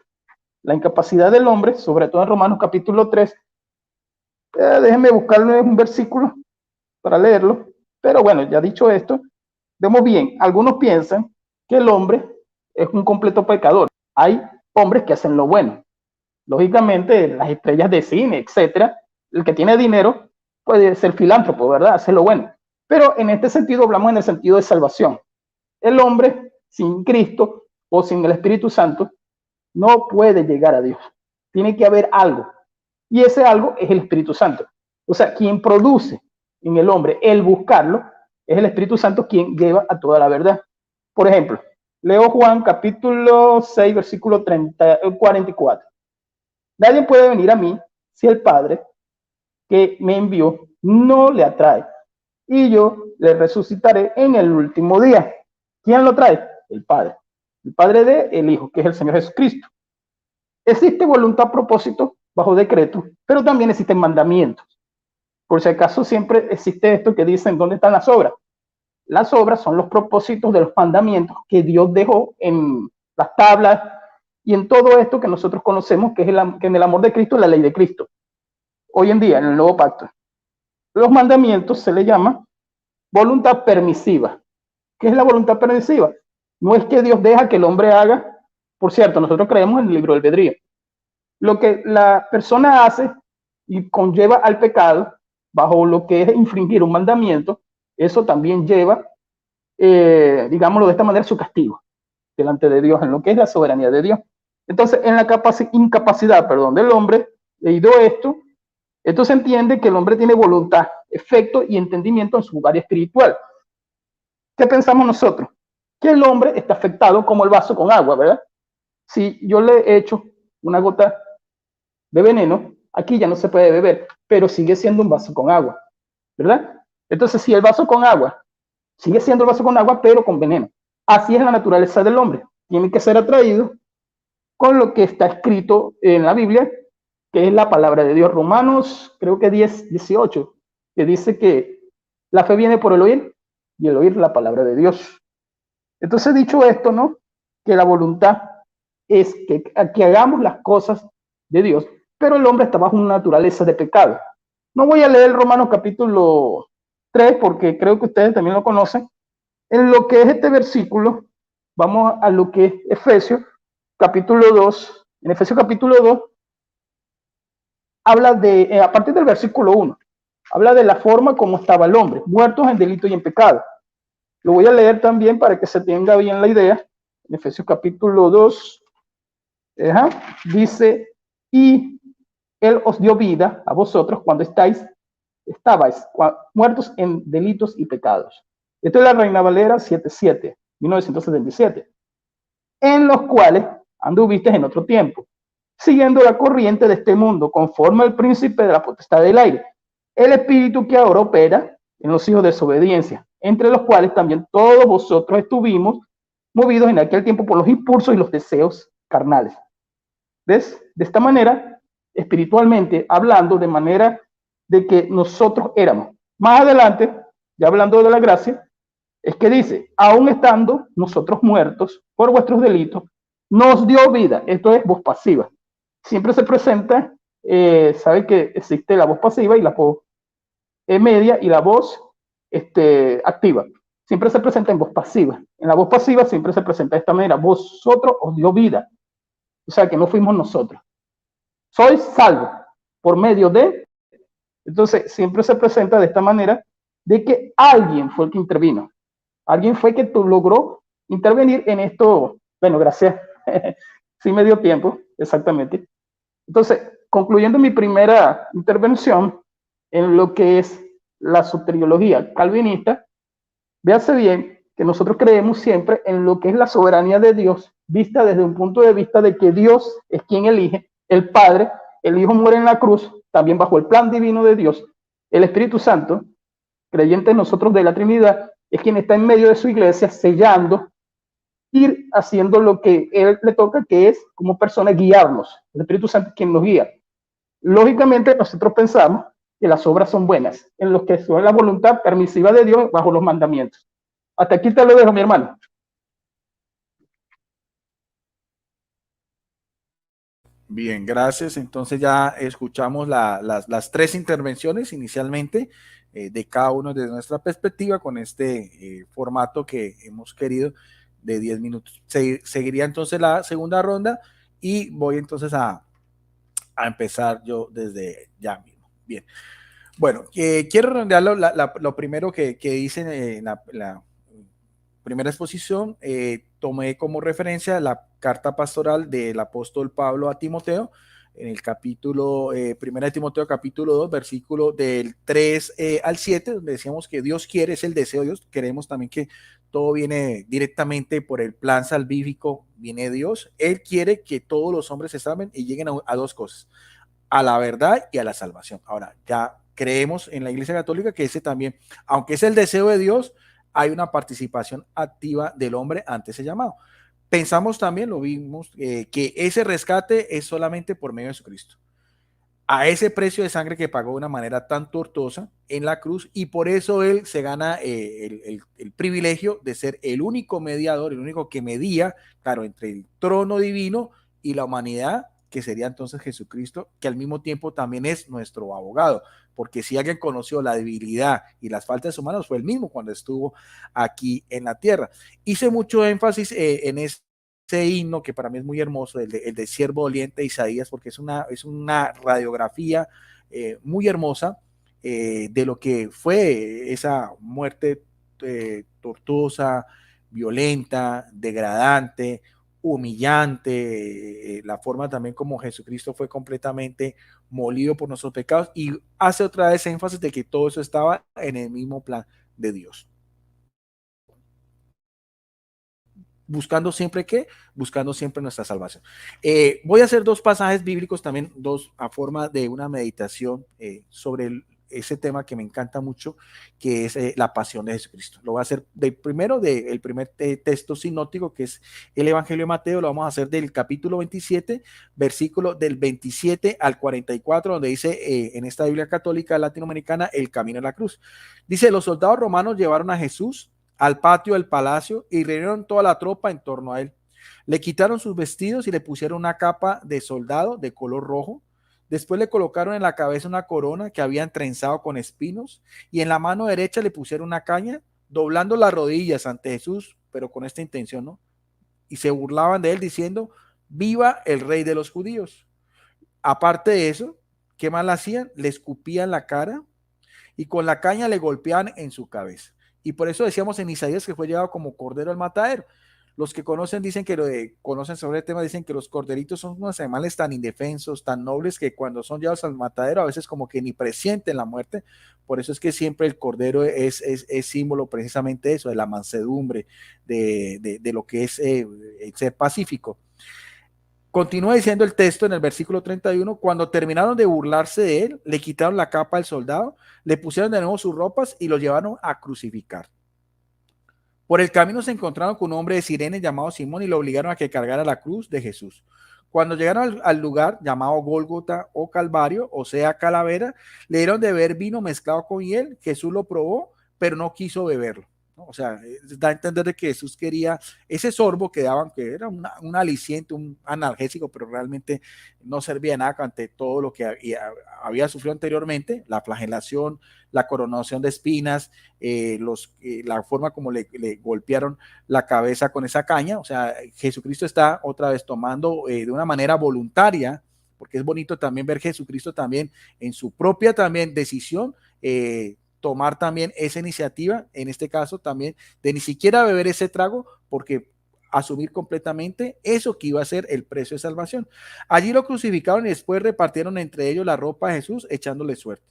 la incapacidad del hombre, sobre todo en Romanos capítulo 3, déjenme buscarle un versículo para leerlo, pero bueno, ya dicho esto, vemos bien, algunos piensan que el hombre es un completo pecador. Hay hombres que hacen lo bueno. Lógicamente, las estrellas de cine, etcétera, el que tiene dinero puede ser filántropo, ¿verdad? Hacer lo bueno. Pero en este sentido hablamos en el sentido de salvación. El hombre sin Cristo o sin el Espíritu Santo no puede llegar a Dios. Tiene que haber algo. Y ese algo es el Espíritu Santo. O sea, quien produce en el hombre el buscarlo es el Espíritu Santo quien lleva a toda la verdad. Por ejemplo, leo Juan capítulo 6, versículo 44. Nadie puede venir a mí si el Padre que me envió no le atrae. Y yo le resucitaré en el último día. ¿Quién lo trae? El Padre. El Padre del Hijo, que es el Señor Jesucristo. Existe voluntad a propósito bajo decreto, pero también existen mandamientos. Por si acaso siempre existe esto que dicen, ¿dónde están las obras? Las obras son los propósitos de los mandamientos que Dios dejó en las tablas y en todo esto que nosotros conocemos, que es que en el amor de Cristo es la ley de Cristo. Hoy en día, en el nuevo pacto, los mandamientos se le llama voluntad permisiva. ¿Qué es la voluntad permisiva? No es que Dios deja que el hombre haga, por cierto, nosotros creemos en el libro del albedrío. Lo que la persona hace y conlleva al pecado, bajo lo que es infringir un mandamiento, eso también lleva, digámoslo de esta manera, su castigo delante de Dios, en lo que es la soberanía de Dios. Entonces, en la incapacidad, del hombre, debido a esto se entiende que el hombre tiene voluntad, efecto y entendimiento en su área espiritual. ¿Qué pensamos nosotros? Que el hombre está afectado como el vaso con agua, ¿verdad? Si yo le echo una gota de veneno, aquí ya no se puede beber, pero sigue siendo un vaso con agua, ¿verdad? Entonces, si el vaso con agua sigue siendo el vaso con agua, pero con veneno. Así es la naturaleza del hombre. Tiene que ser atraído con lo que está escrito en la Biblia, que es la palabra de Dios. Romanos, creo que 10:18, que dice que la fe viene por el oír y el oír la palabra de Dios. Entonces, dicho esto, ¿no? Que la voluntad es que hagamos las cosas de Dios, pero el hombre está bajo una naturaleza de pecado. No voy a leer Romanos capítulo 3 porque creo que ustedes también lo conocen. En lo que es este versículo, vamos a lo que es Efesios capítulo 2. En Efesios capítulo 2 habla de, a partir del versículo 1, habla de la forma como estaba el hombre, muertos en delito y en pecado. Lo voy a leer también para que se tenga bien la idea. En Efesios capítulo 2, dice, y Él os dio vida a vosotros cuando estabais muertos en delitos y pecados. Esto es la Reina Valera 7:7, 1977. En los cuales anduvisteis en otro tiempo, siguiendo la corriente de este mundo, conforme al príncipe de la potestad del aire, el espíritu que ahora opera en los hijos de desobediencia, entre los cuales también todos vosotros estuvimos movidos en aquel tiempo por los impulsos y los deseos carnales. ¿Ves? De esta manera, espiritualmente hablando, de manera de que nosotros éramos. Más adelante, ya hablando de la gracia, es que dice, aún estando nosotros muertos por vuestros delitos, nos dio vida. Esto es voz pasiva. Siempre se presenta, sabe que existe la voz pasiva y la voz media y la voz activa. Siempre se presenta en voz pasiva. En la voz pasiva siempre se presenta de esta manera, vosotros os dio vida. O sea que no fuimos nosotros. Sois salvos por medio de... Entonces siempre se presenta de esta manera de que alguien fue el que intervino. Alguien fue que logró intervenir en esto. Bueno, gracias. Sí me dio tiempo, exactamente. Entonces, concluyendo mi primera intervención en lo que es la soteriología calvinista, véase bien que nosotros creemos siempre en lo que es la soberanía de Dios, vista desde un punto de vista de que Dios es quien elige, el Padre, el Hijo muere en la cruz, también bajo el plan divino de Dios, el Espíritu Santo, creyente en nosotros de la Trinidad, es quien está en medio de su iglesia sellando, ir haciendo lo que él le toca, que es como persona guiarnos. El Espíritu Santo es quien nos guía. Lógicamente nosotros pensamos que las obras son buenas, en lo que es la voluntad permisiva de Dios bajo los mandamientos. Hasta aquí te lo dejo, mi hermano. Bien, gracias. Entonces ya escuchamos las tres intervenciones inicialmente de cada uno desde nuestra perspectiva con este formato que hemos querido de 10 minutos. Seguiría entonces la segunda ronda y voy entonces a empezar yo desde ya mismo. Bien. Bueno, quiero redondear lo primero que hice en la primera exposición. Tomé como referencia la carta pastoral del apóstol Pablo a Timoteo, en el capítulo, primera de Timoteo, capítulo 2, versículo del 3 al 7, donde decíamos que Dios quiere, es el deseo de Dios. Queremos también que todo viene directamente por el plan salvífico, viene Dios. Él quiere que todos los hombres se salven y lleguen a dos cosas, a la verdad y a la salvación. Ahora, ya creemos en la Iglesia Católica que ese también, aunque es el deseo de Dios, hay una participación activa del hombre ante ese llamado. Pensamos también, lo vimos, que ese rescate es solamente por medio de Jesucristo. A ese precio de sangre que pagó de una manera tan tortuosa en la cruz, y por eso él se gana el privilegio de ser el único mediador, el único que medía, claro, entre el trono divino y la humanidad, que sería entonces Jesucristo, que al mismo tiempo también es nuestro abogado, porque si alguien conoció la debilidad y las faltas humanas fue el mismo cuando estuvo aquí en la tierra. Hice mucho énfasis en ese himno que para mí es muy hermoso, el de Siervo Doliente de Isaías, porque es una radiografía muy hermosa de lo que fue esa muerte tortuosa, violenta, degradante, humillante, la forma también como Jesucristo fue completamente molido por nuestros pecados, y hace otra vez énfasis de que todo eso estaba en el mismo plan de Dios. Buscando siempre ¿qué? Buscando siempre nuestra salvación. Voy a hacer dos pasajes bíblicos también, dos a forma de una meditación sobre ese tema que me encanta mucho, que es la pasión de Jesucristo. Lo voy a hacer del primer texto sinóptico, que es el Evangelio de Mateo. Lo vamos a hacer del capítulo 27, versículo del 27 al 44, donde dice en esta Biblia católica latinoamericana, el camino a la cruz. Dice, los soldados romanos llevaron a Jesús al patio del palacio y reunieron toda la tropa en torno a él. Le quitaron sus vestidos y le pusieron una capa de soldado de color rojo. Después le colocaron en la cabeza una corona que habían trenzado con espinos, y en la mano derecha le pusieron una caña, doblando las rodillas ante Jesús, pero con esta intención, ¿no? Y se burlaban de él diciendo, viva el rey de los judíos. Aparte de eso, ¿qué más le hacían? Le escupían la cara y con la caña le golpeaban en su cabeza. Y por eso decíamos en Isaías que fue llevado como cordero al matadero. Los que conocen dicen que conocen sobre el tema, dicen que los corderitos son unos animales tan indefensos, tan nobles, que cuando son llevados al matadero a veces como que ni presienten la muerte. Por eso es que siempre el cordero es símbolo precisamente de eso, de la mansedumbre, de lo que es el ser pacífico. Continúa diciendo el texto en el versículo 31, cuando terminaron de burlarse de él, le quitaron la capa al soldado, le pusieron de nuevo sus ropas y lo llevaron a crucificar. Por el camino se encontraron con un hombre de Cirene llamado Simón y lo obligaron a que cargara la cruz de Jesús. Cuando llegaron al lugar llamado Gólgota o Calvario, o sea, calavera, le dieron de beber vino mezclado con hiel. Jesús lo probó, pero no quiso beberlo, ¿no? O sea, da a entender de que Jesús quería ese sorbo que daban, que era un aliciente, un analgésico, pero realmente no servía de nada ante todo lo que había sufrido anteriormente, la flagelación, la coronación de espinas, la forma como le golpearon la cabeza con esa caña. O sea, Jesucristo está otra vez tomando de una manera voluntaria, porque es bonito también ver Jesucristo también en su propia también decisión, tomar también esa iniciativa, en este caso también, de ni siquiera beber ese trago, porque asumir completamente eso que iba a ser el precio de salvación. Allí lo crucificaron y después repartieron entre ellos la ropa de Jesús, echándole suerte.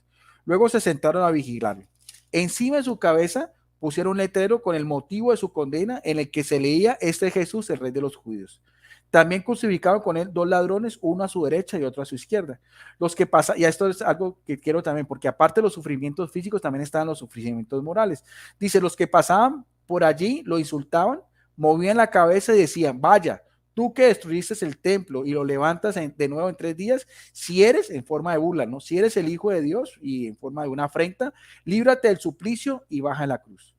Luego se sentaron a vigilarlo. Encima de su cabeza pusieron un letrero con el motivo de su condena en el que se leía: este es Jesús, el rey de los judíos. También crucificaron con él dos ladrones, uno a su derecha y otro a su izquierda. Los que pasan, y esto es algo que quiero también, porque aparte de los sufrimientos físicos, también estaban los sufrimientos morales. Dice, los que pasaban por allí lo insultaban, movían la cabeza y decían: vaya, tú que destruiste el templo y lo levantas de nuevo en 3 días, si eres, en forma de burla, ¿no? Si eres el Hijo de Dios y en forma de una afrenta, líbrate del suplicio y baja en la cruz.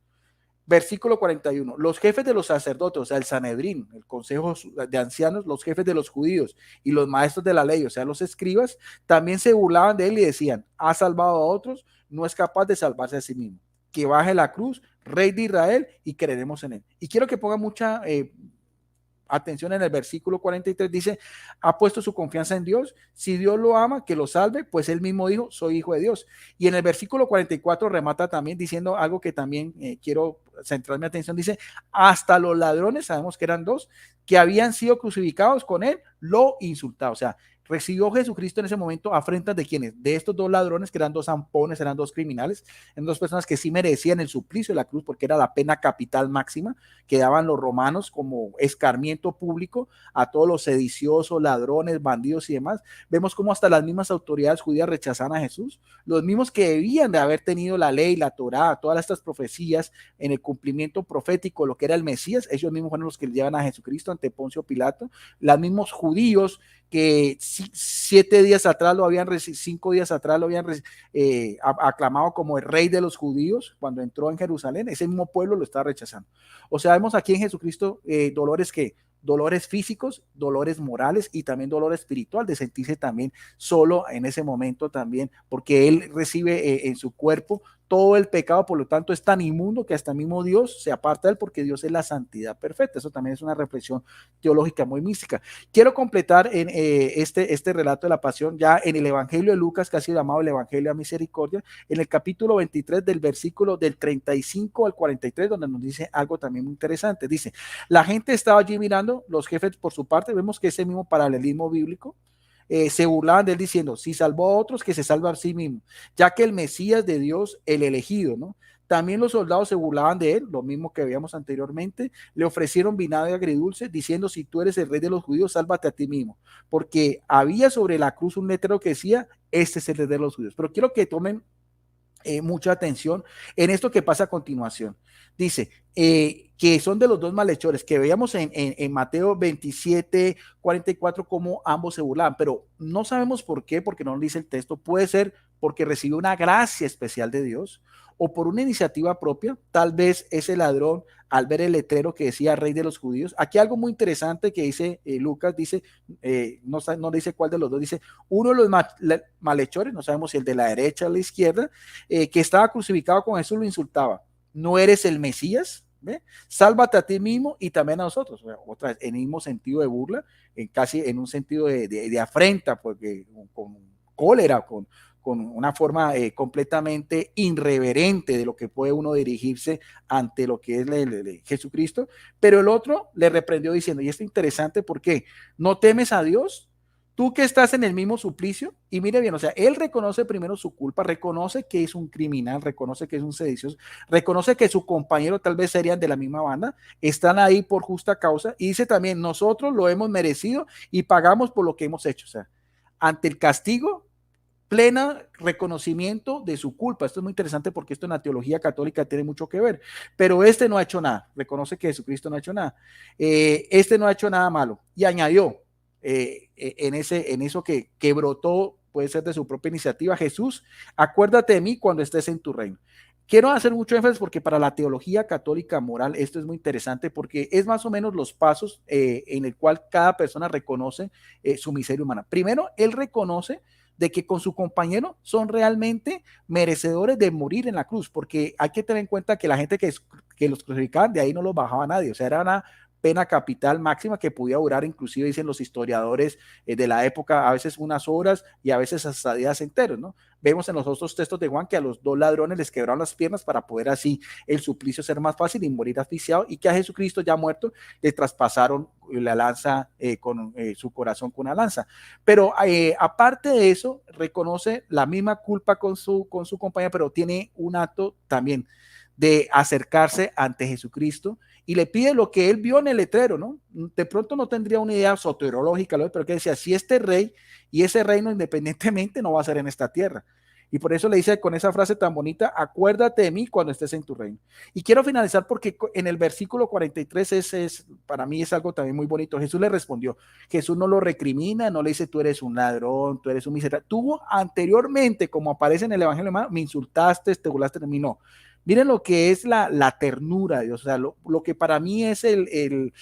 Versículo 41, los jefes de los sacerdotes, o sea, el Sanedrín, el consejo de ancianos, los jefes de los judíos y los maestros de la ley, o sea, los escribas, también se burlaban de él y decían: ha salvado a otros, no es capaz de salvarse a sí mismo. Que baje la cruz, rey de Israel, y creeremos en él. Y quiero que ponga mucha atención en el versículo 43, dice: ha puesto su confianza en Dios, si Dios lo ama, que lo salve, pues él mismo dijo: soy hijo de Dios. Y en el versículo 44 remata también diciendo algo que también quiero centrar mi atención, dice: hasta los ladrones, sabemos que eran 2, que habían sido crucificados con él, lo insultaban. O sea, recibió Jesucristo en ese momento afrentas de quienes, de estos 2 ladrones, que eran 2 zampones, eran 2 criminales, eran 2 personas que sí merecían el suplicio de la cruz, porque era la pena capital máxima que daban los romanos como escarmiento público a todos los sediciosos, ladrones, bandidos y demás. Vemos cómo hasta las mismas autoridades judías rechazaban a Jesús, los mismos que debían de haber tenido la ley, la Torá, todas estas profecías en el cumplimiento profético, lo que era el Mesías. Ellos mismos fueron los que llevan a Jesucristo ante Poncio Pilato. Los mismos judíos que 7 días atrás lo habían, 5 días atrás lo habían aclamado como el rey de los judíos cuando entró en Jerusalén, ese mismo pueblo lo está rechazando. O sea, vemos aquí en Jesucristo dolores físicos, dolores morales y también dolor espiritual, de sentirse también solo en ese momento también, porque él recibe en su cuerpo todo el pecado, por lo tanto es tan inmundo que hasta mismo Dios se aparta de él, porque Dios es la santidad perfecta. Eso también es una reflexión teológica muy mística. Quiero completar en este relato de la pasión ya en el Evangelio de Lucas, que ha sido llamado el Evangelio de Misericordia, en el capítulo 23 del versículo del 35 al 43, donde nos dice algo también muy interesante. Dice: la gente estaba allí mirando, los jefes por su parte, vemos que ese mismo paralelismo bíblico, se burlaban de él diciendo: si salvó a otros, que se salve a sí mismo, ya que el Mesías de Dios, el elegido, ¿no? También los soldados se burlaban de él, lo mismo que veíamos anteriormente. Le ofrecieron vinagre agridulce, diciendo: si tú eres el rey de los judíos, sálvate a ti mismo, porque había sobre la cruz un letrero que decía: este es el rey de los judíos. Pero quiero que tomen mucha atención en esto que pasa a continuación. Dice que son de los 2 malhechores que veíamos en Mateo 27, 44, como ambos se burlaban, pero no sabemos por qué, porque no dice el texto. Puede ser porque recibió una gracia especial de Dios o por una iniciativa propia. Tal vez ese ladrón, al ver el letrero que decía rey de los judíos, aquí algo muy interesante que dice Lucas, dice, no dice cuál de los 2, dice uno de los malhechores, no sabemos si el de la derecha o la izquierda, que estaba crucificado con Jesús, lo insultaba: no eres el Mesías, ¿ve? Sálvate a ti mismo y también a nosotros. Otra vez, en el mismo sentido de burla, casi en un sentido de afrenta, porque con cólera, con una forma completamente irreverente de lo que puede uno dirigirse ante lo que es Jesucristo. Pero el otro le reprendió diciendo, y esto es interesante, ¿por qué? ¿No temes a Dios, Tú que estás en el mismo suplicio, y mire bien, o sea, él reconoce primero su culpa, reconoce que es un criminal, reconoce que es un sedicioso, reconoce que su compañero tal vez serían de la misma banda, están ahí por justa causa, y dice también, nosotros lo hemos merecido y pagamos por lo que hemos hecho. O sea, ante el castigo, plena reconocimiento de su culpa. Esto es muy interesante porque esto en la teología católica tiene mucho que ver, pero este no ha hecho nada, reconoce que Jesucristo no ha hecho nada, este no ha hecho nada malo, y añadió en eso que brotó, puede ser de su propia iniciativa, Jesús, acuérdate de mí cuando estés en tu reino. Quiero hacer mucho énfasis porque para la teología católica moral esto es muy interesante porque es más o menos los pasos en el cual cada persona reconoce su miseria humana. Primero, él reconoce de que con su compañero son realmente merecedores de morir en la cruz, porque hay que tener en cuenta que la gente que los crucificaban, de ahí no los bajaba nadie, o sea, era una pena capital máxima que podía durar, inclusive dicen los historiadores de la época, a veces unas horas y a veces hasta días enteros, ¿no? Vemos en los otros textos de Juan que a los dos ladrones les quebraron las piernas para poder así el suplicio ser más fácil y morir asfixiado, y que a Jesucristo ya muerto le traspasaron la lanza con su corazón con una lanza. Pero aparte de eso, reconoce la misma culpa con su compañía, pero tiene un acto también de acercarse ante Jesucristo y le pide lo que él vio en el letrero, ¿no? De pronto no tendría una idea soteriológica, pero que decía, si este rey y ese reino independientemente no va a ser en esta tierra. Y por eso le dice con esa frase tan bonita, acuérdate de mí cuando estés en tu reino. Y quiero finalizar porque en el versículo 43 para mí es algo también muy bonito. Jesús le respondió, Jesús no lo recrimina, no le dice tú eres un ladrón, tú eres un miserable. Tú anteriormente, como aparece en el Evangelio, me insultaste, te burlaste de mí, no. Miren lo que es la ternura de Dios, o sea, lo que para mí es el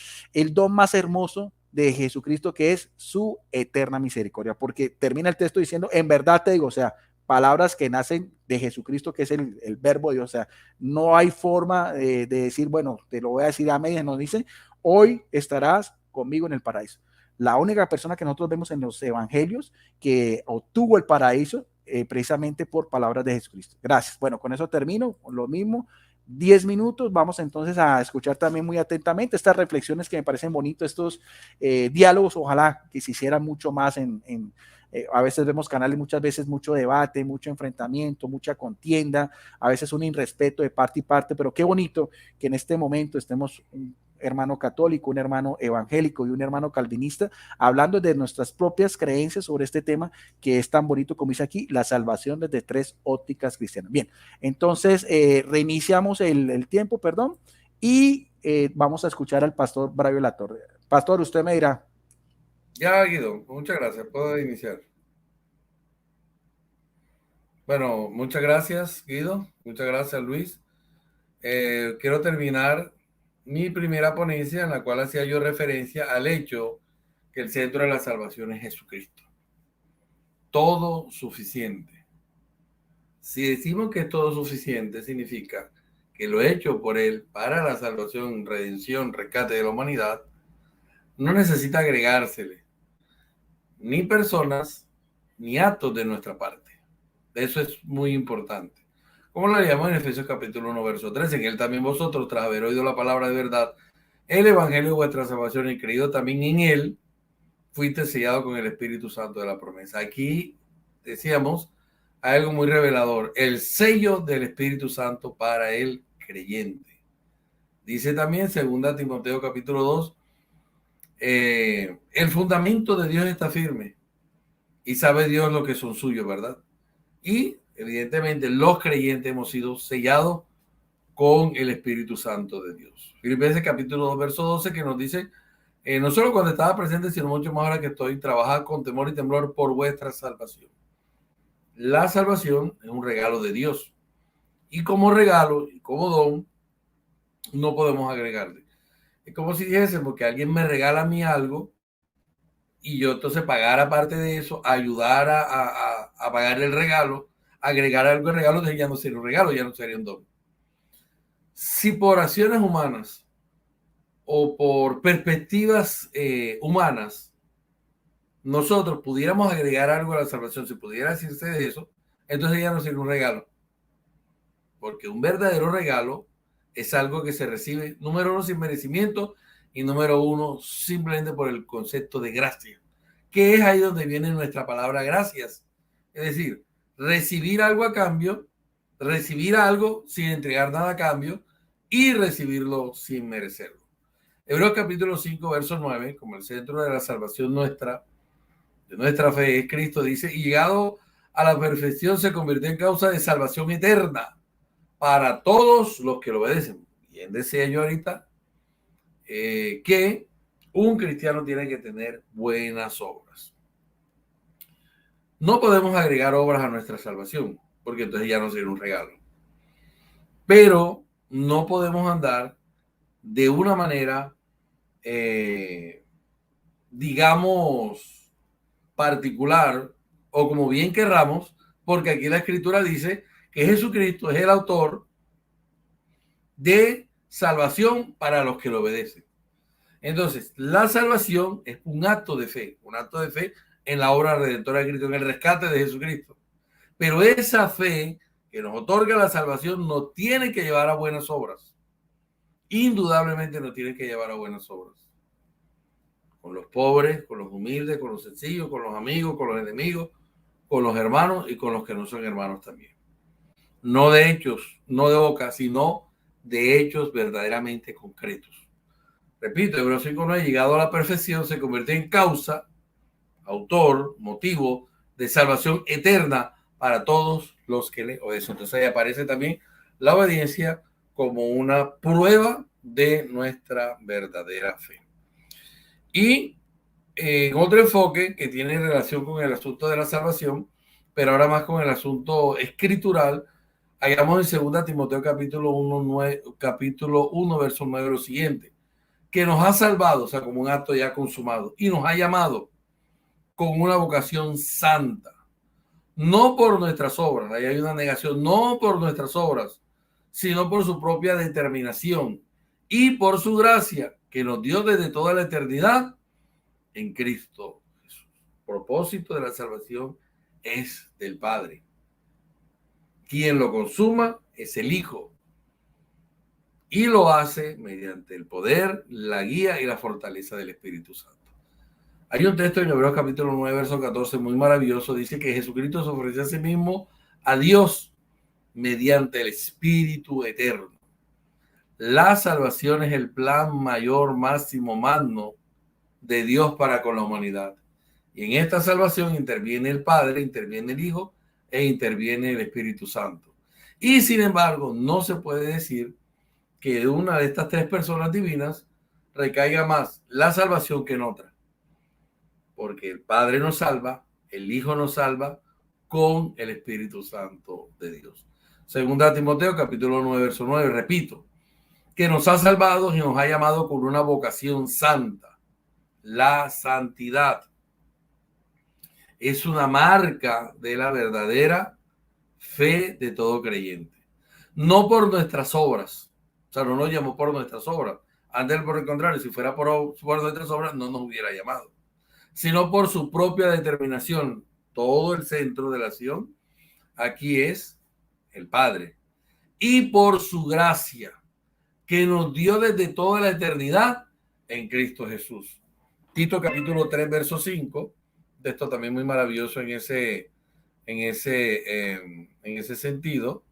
don más hermoso de Jesucristo, que es su eterna misericordia, porque termina el texto diciendo, en verdad te digo, o sea, palabras que nacen de Jesucristo, que es el verbo de Dios, o sea, no hay forma de decir, bueno, te lo voy a decir a medias, nos dice, hoy estarás conmigo en el paraíso. La única persona que nosotros vemos en los evangelios que obtuvo el paraíso precisamente por palabras de Jesucristo. Gracias. Bueno, con eso termino, lo mismo. 10 minutos, vamos entonces a escuchar también muy atentamente estas reflexiones que me parecen bonitos, estos diálogos, ojalá que se hicieran mucho más a veces vemos canales, muchas veces mucho debate, mucho enfrentamiento, mucha contienda, a veces un irrespeto de parte y parte, pero qué bonito que en este momento estemos un hermano católico, un hermano evangélico y un hermano calvinista hablando de nuestras propias creencias sobre este tema que es tan bonito como dice aquí, la salvación desde tres ópticas cristianas. Bien, entonces reiniciamos el tiempo, perdón, y vamos a escuchar al pastor Bravio Latorre. Pastor, usted me dirá. Ya, Guido, muchas gracias. Puedo iniciar. Bueno, muchas gracias, Guido. Muchas gracias, Luis. Quiero terminar mi primera ponencia en la cual hacía yo referencia al hecho que el centro de la salvación es Jesucristo. Todo suficiente. Si decimos que es todo suficiente, significa que lo hecho por Él para la salvación, redención, rescate de la humanidad, no necesita agregársele ni personas ni actos de nuestra parte. Eso es muy importante. Como lo leíamos en Efesios capítulo 1, verso 13, en él también vosotros, tras haber oído la palabra de verdad, el evangelio de vuestra salvación y creído también en él, fuiste sellado con el Espíritu Santo de la promesa. Aquí decíamos algo muy revelador, el sello del Espíritu Santo para el creyente. Dice también 2 Timoteo capítulo 2, el fundamento de Dios está firme y sabe Dios lo que son suyos, ¿verdad? Y evidentemente los creyentes hemos sido sellados con el Espíritu Santo de Dios. Filipenses capítulo 2, verso 12, que nos dice, no solo cuando estaba presente, sino mucho más ahora que estoy, trabajando con temor y temblor por vuestra salvación. La salvación es un regalo de Dios. Y como regalo y como don, no podemos agregarle. Es como si dijésemos que alguien me regala a mí algo y yo entonces pagar aparte de eso, ayudar a pagar el regalo, agregar algo al regalo, entonces ya no sería un regalo, ya no sería un don. Si por acciones humanas o por perspectivas humanas nosotros pudiéramos agregar algo a la salvación, si pudiera decirse de eso, entonces ya no sería un regalo. Porque un verdadero regalo es algo que se recibe, número uno, sin merecimiento, y número uno, simplemente por el concepto de gracia que es ahí donde viene nuestra palabra gracias. Es decir, recibir algo a cambio, recibir algo sin entregar nada a cambio y recibirlo sin merecerlo. Hebreos capítulo 5, verso 9, como el centro de la salvación nuestra, de nuestra fe es Cristo, dice, y llegado a la perfección se convirtió en causa de salvación eterna para todos los que lo obedecen. Bien decía yo ahorita que un cristiano tiene que tener buenas obras. No podemos agregar obras a nuestra salvación, porque entonces ya no sería un regalo. Pero no podemos andar de una manera, digamos, particular o como bien querramos, porque aquí la Escritura dice que Jesucristo es el autor de salvación para los que lo obedecen. Entonces, la salvación es un acto de fe en la obra redentora de Cristo, en el rescate de Jesucristo. Pero esa fe que nos otorga la salvación nos tiene que llevar a buenas obras. Indudablemente nos tiene que llevar a buenas obras. Con los pobres, con los humildes, con los sencillos, con los amigos, con los enemigos, con los hermanos y con los que no son hermanos también. No de hechos, no de boca, sino de hechos verdaderamente concretos. Repito, Hebreos 5:9, llegado a la perfección, se convierte en causa, autor, motivo de salvación eterna para todos los que le obedecen. Entonces ahí aparece también la obediencia como una prueba de nuestra verdadera fe. Y otro enfoque que tiene relación con el asunto de la salvación, pero ahora más con el asunto escritural, hallamos en 2 Timoteo capítulo 1, verso 9 lo siguiente, que nos ha salvado, o sea, como un acto ya consumado, y nos ha llamado con una vocación santa, no por nuestras obras, ahí hay una negación, no por nuestras obras, sino por su propia determinación y por su gracia que nos dio desde toda la eternidad en Cristo Jesús. El propósito de la salvación es del Padre. Quien lo consuma es el Hijo y lo hace mediante el poder, la guía y la fortaleza del Espíritu Santo. Hay un texto en Hebreos capítulo 9, verso 14 muy maravilloso. Dice que Jesucristo se ofreció a sí mismo a Dios mediante el Espíritu eterno. La salvación es el plan mayor, máximo, magno de Dios para con la humanidad. Y en esta salvación interviene el Padre, interviene el Hijo e interviene el Espíritu Santo. Y sin embargo, no se puede decir que de una de estas tres personas divinas recaiga más la salvación que en otra. Porque el Padre nos salva, el Hijo nos salva con el Espíritu Santo de Dios. 2 Timoteo capítulo 9, verso 9, repito, que nos ha salvado y nos ha llamado con una vocación santa. La santidad es una marca de la verdadera fe de todo creyente. No por nuestras obras. O sea, no nos llamó por nuestras obras. Antes, por el contrario, si fuera por nuestras obras, no nos hubiera llamado. Sino por su propia determinación. Todo el centro de la acción aquí es el Padre. Y por su gracia, que nos dio desde toda la eternidad en Cristo Jesús. Tito capítulo 3, verso 5. De esto también muy maravilloso en ese sentido.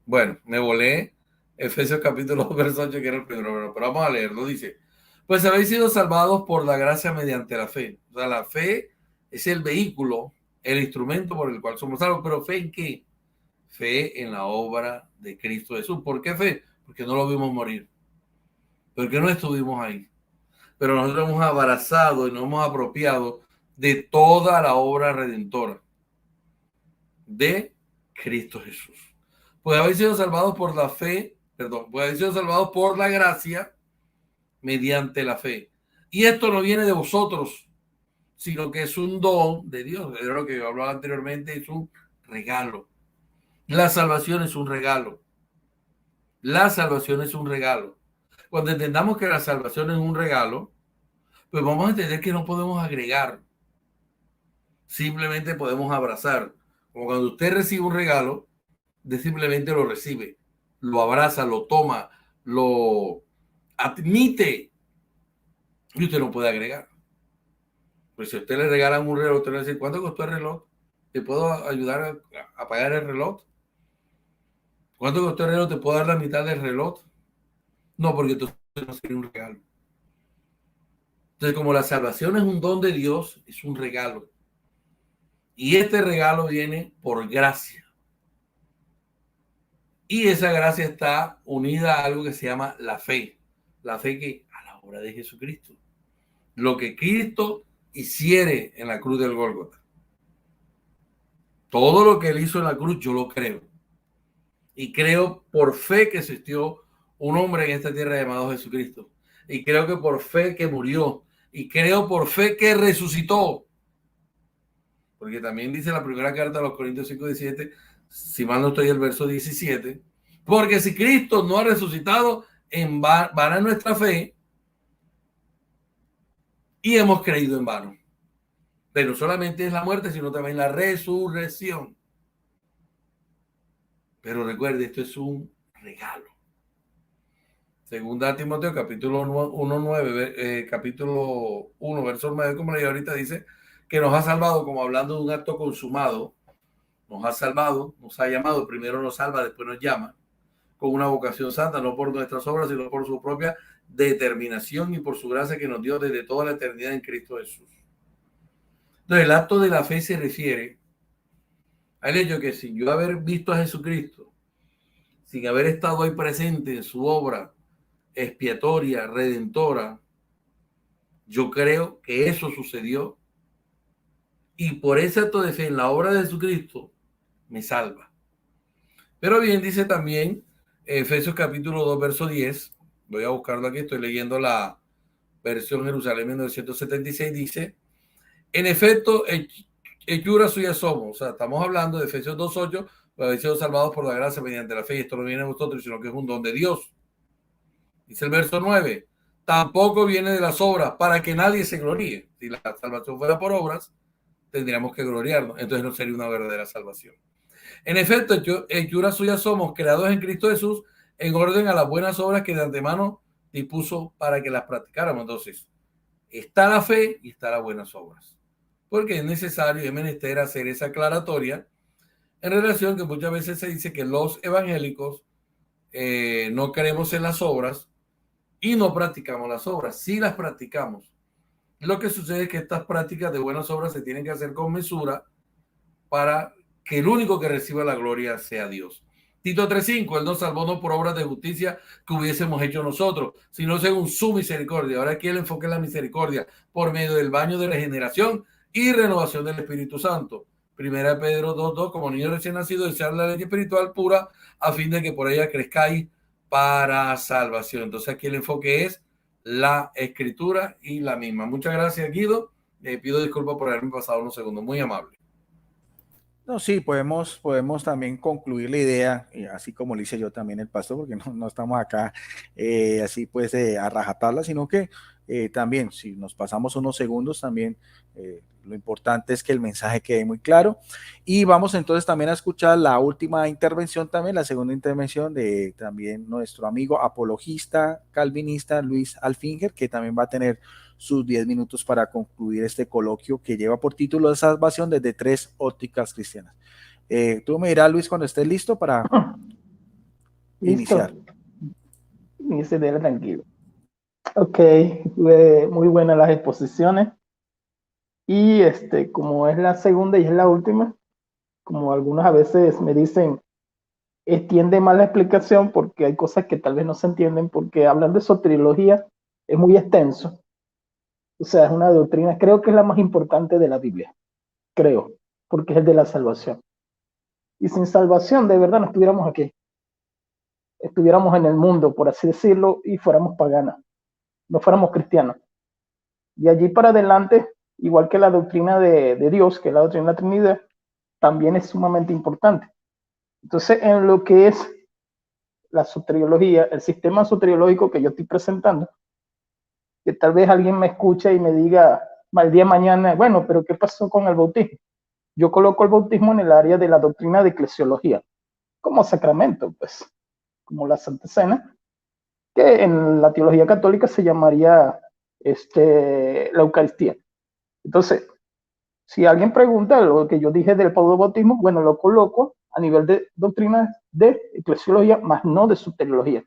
Bueno, me volé Efesios capítulo 2, verso 8, que era el primero, pero vamos a leerlo. Dice, pues habéis sido salvados por la gracia mediante la fe. O sea, la fe es el vehículo, el instrumento por el cual somos salvos. ¿Pero fe en qué? Fe en la obra de Cristo Jesús. ¿Por qué fe? Porque no lo vimos morir. Porque no estuvimos ahí. Pero nosotros hemos abrazado y nos hemos apropiado de toda la obra redentora de Cristo Jesús. Pues habéis sido salvados por la fe, pues habéis sido salvados por la gracia mediante la fe. Y esto no viene de vosotros, sino que es un don de Dios. Es lo que yo hablaba anteriormente, es un regalo. La salvación es un regalo. La salvación es un regalo. Cuando entendamos que la salvación es un regalo, pues vamos a entender que no podemos agregar. Simplemente podemos abrazar. Como cuando usted recibe un regalo, de simplemente lo recibe, lo abraza, lo toma, lo admite y usted no puede agregar. Pues si a usted le regalan un reloj, usted le dice, ¿cuánto costó el reloj? ¿Te puedo ayudar a pagar el reloj? ¿Cuánto costó el reloj? ¿Te puedo dar la mitad del reloj? No, porque entonces no sería un regalo. Entonces, como la salvación es un don de Dios, es un regalo. Y este regalo viene por gracia. Y esa gracia está unida a algo que se llama la fe. La fe que a la obra de Jesucristo. Lo que Cristo hiciere en la cruz del Gólgota. Todo lo que él hizo en la cruz, yo lo creo. Y creo por fe que existió un hombre en esta tierra llamado Jesucristo. Y creo que por fe que murió. Y creo por fe que resucitó. Porque también dice la primera carta a los Corintios 5:17, si mal no estoy, el verso 17, porque si Cristo no ha resucitado, en vana es nuestra fe y hemos creído en vano. Pero solamente es la muerte, sino también la resurrección. Pero recuerde, esto es un regalo. Segunda Timoteo, capítulo 1, capítulo 1, verso 9, como leí ahorita, dice que nos ha salvado, como hablando de un acto consumado, nos ha salvado, nos ha llamado, primero nos salva, después nos llama, con una vocación santa, no por nuestras obras, sino por su propia determinación y por su gracia que nos dio desde toda la eternidad en Cristo Jesús. Entonces, el acto de la fe se refiere al hecho que sin yo haber visto a Jesucristo, sin haber estado ahí presente en su obra expiatoria, redentora, yo creo que eso sucedió y por ese acto de fe en la obra de Jesucristo me salva. Pero bien, dice también Efesios capítulo 2, verso 10, voy a buscarlo aquí, estoy leyendo la versión Jerusalén 1976, dice, en efecto, hechura suya somos, o sea, estamos hablando de Efesios 2:8, habéis sido salvados por la gracia mediante la fe, y esto no viene de vosotros, sino que es un don de Dios. Dice el verso 9, tampoco viene de las obras para que nadie se gloríe. Si la salvación fuera por obras, tendríamos que gloriarnos, entonces no sería una verdadera salvación. En efecto, hechura suya somos, creados en Cristo Jesús, en orden a las buenas obras que de antemano dispuso para que las practicáramos. Entonces, está la fe y está las buenas obras. Porque es necesario y es menester hacer esa aclaratoria en relación que muchas veces se dice que los evangélicos no creemos en las obras y no practicamos las obras. Sí las practicamos. Lo que sucede es que estas prácticas de buenas obras se tienen que hacer con mesura para que el único que reciba la gloria sea Dios. Tito 3:5, Él nos salvó no por obras de justicia que hubiésemos hecho nosotros, sino según su misericordia. Ahora aquí el enfoque es la misericordia, por medio del baño de regeneración y renovación del Espíritu Santo. Primera de Pedro 2:2, como niños recién nacidos, desear la ley espiritual pura, a fin de que por ella crezcáis para salvación. Entonces aquí el enfoque es la escritura y la misma. Muchas gracias, Guido. Pido disculpas por haberme pasado unos segundos. Muy amable. No, sí, podemos también concluir la idea, así como lo hice yo también el pastor, porque no estamos acá así pues a rajatabla, sino que también si nos pasamos unos segundos también lo importante es que el mensaje quede muy claro. Y vamos entonces también a escuchar la última intervención también, la segunda intervención de también nuestro amigo apologista calvinista Luis Alfinger, que también va a tener sus 10 minutos para concluir este coloquio que lleva por título de Salvación desde 3 ópticas cristianas. Tú me dirás, Luis, cuando estés listo para iniciar. Inicie de tranquilo. Ok, muy buenas las exposiciones. Y como es la segunda y es la última, como algunos a veces me dicen, extiende más la explicación porque hay cosas que tal vez no se entienden, porque hablar de soteriología es muy extenso. O sea, es una doctrina, creo que es la más importante de la Biblia, creo, porque es el de la salvación. Y sin salvación, de verdad, no estuviéramos aquí. Estuviéramos en el mundo, por así decirlo, y fuéramos paganos, no fuéramos cristianos. Y allí para adelante, igual que la doctrina de Dios, que es la doctrina de la Trinidad, también es sumamente importante. Entonces, en lo que es la soteriología, el sistema soteriológico que yo estoy presentando, que tal vez alguien me escuche y me diga el día de mañana, bueno, pero ¿qué pasó con el bautismo? Yo coloco el bautismo en el área de la doctrina de eclesiología, como sacramento, pues, como la Santa Cena, que en la teología católica se llamaría la Eucaristía. Entonces, si alguien pregunta lo que yo dije del bautismo, bueno, lo coloco a nivel de doctrina de eclesiología, más no de soteriología.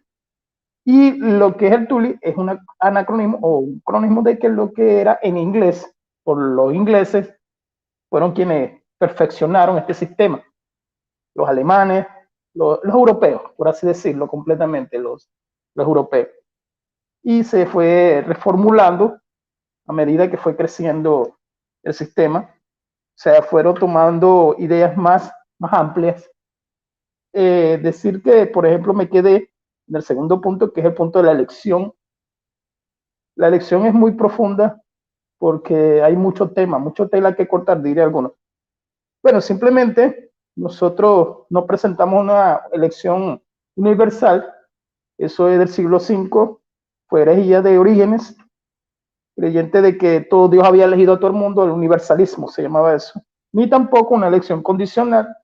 Y lo que es el Tuli es un anacronismo o un cronismo de que lo que era en inglés, por los ingleses, fueron quienes perfeccionaron este sistema. Los alemanes, los europeos, por así decirlo, completamente, los europeos. Y se fue reformulando a medida que fue creciendo el sistema. O sea, fueron tomando ideas más amplias. Decir que, por ejemplo, me quedé en el segundo punto, que es el punto de la elección. La elección es muy profunda porque hay mucho tema, mucho tela que cortar, diría algunos. Bueno, simplemente nosotros no presentamos una elección universal. Eso es del siglo V, fue herejía de Orígenes, creyente de que todo Dios había elegido a todo el mundo, el universalismo se llamaba eso. Ni tampoco una elección condicional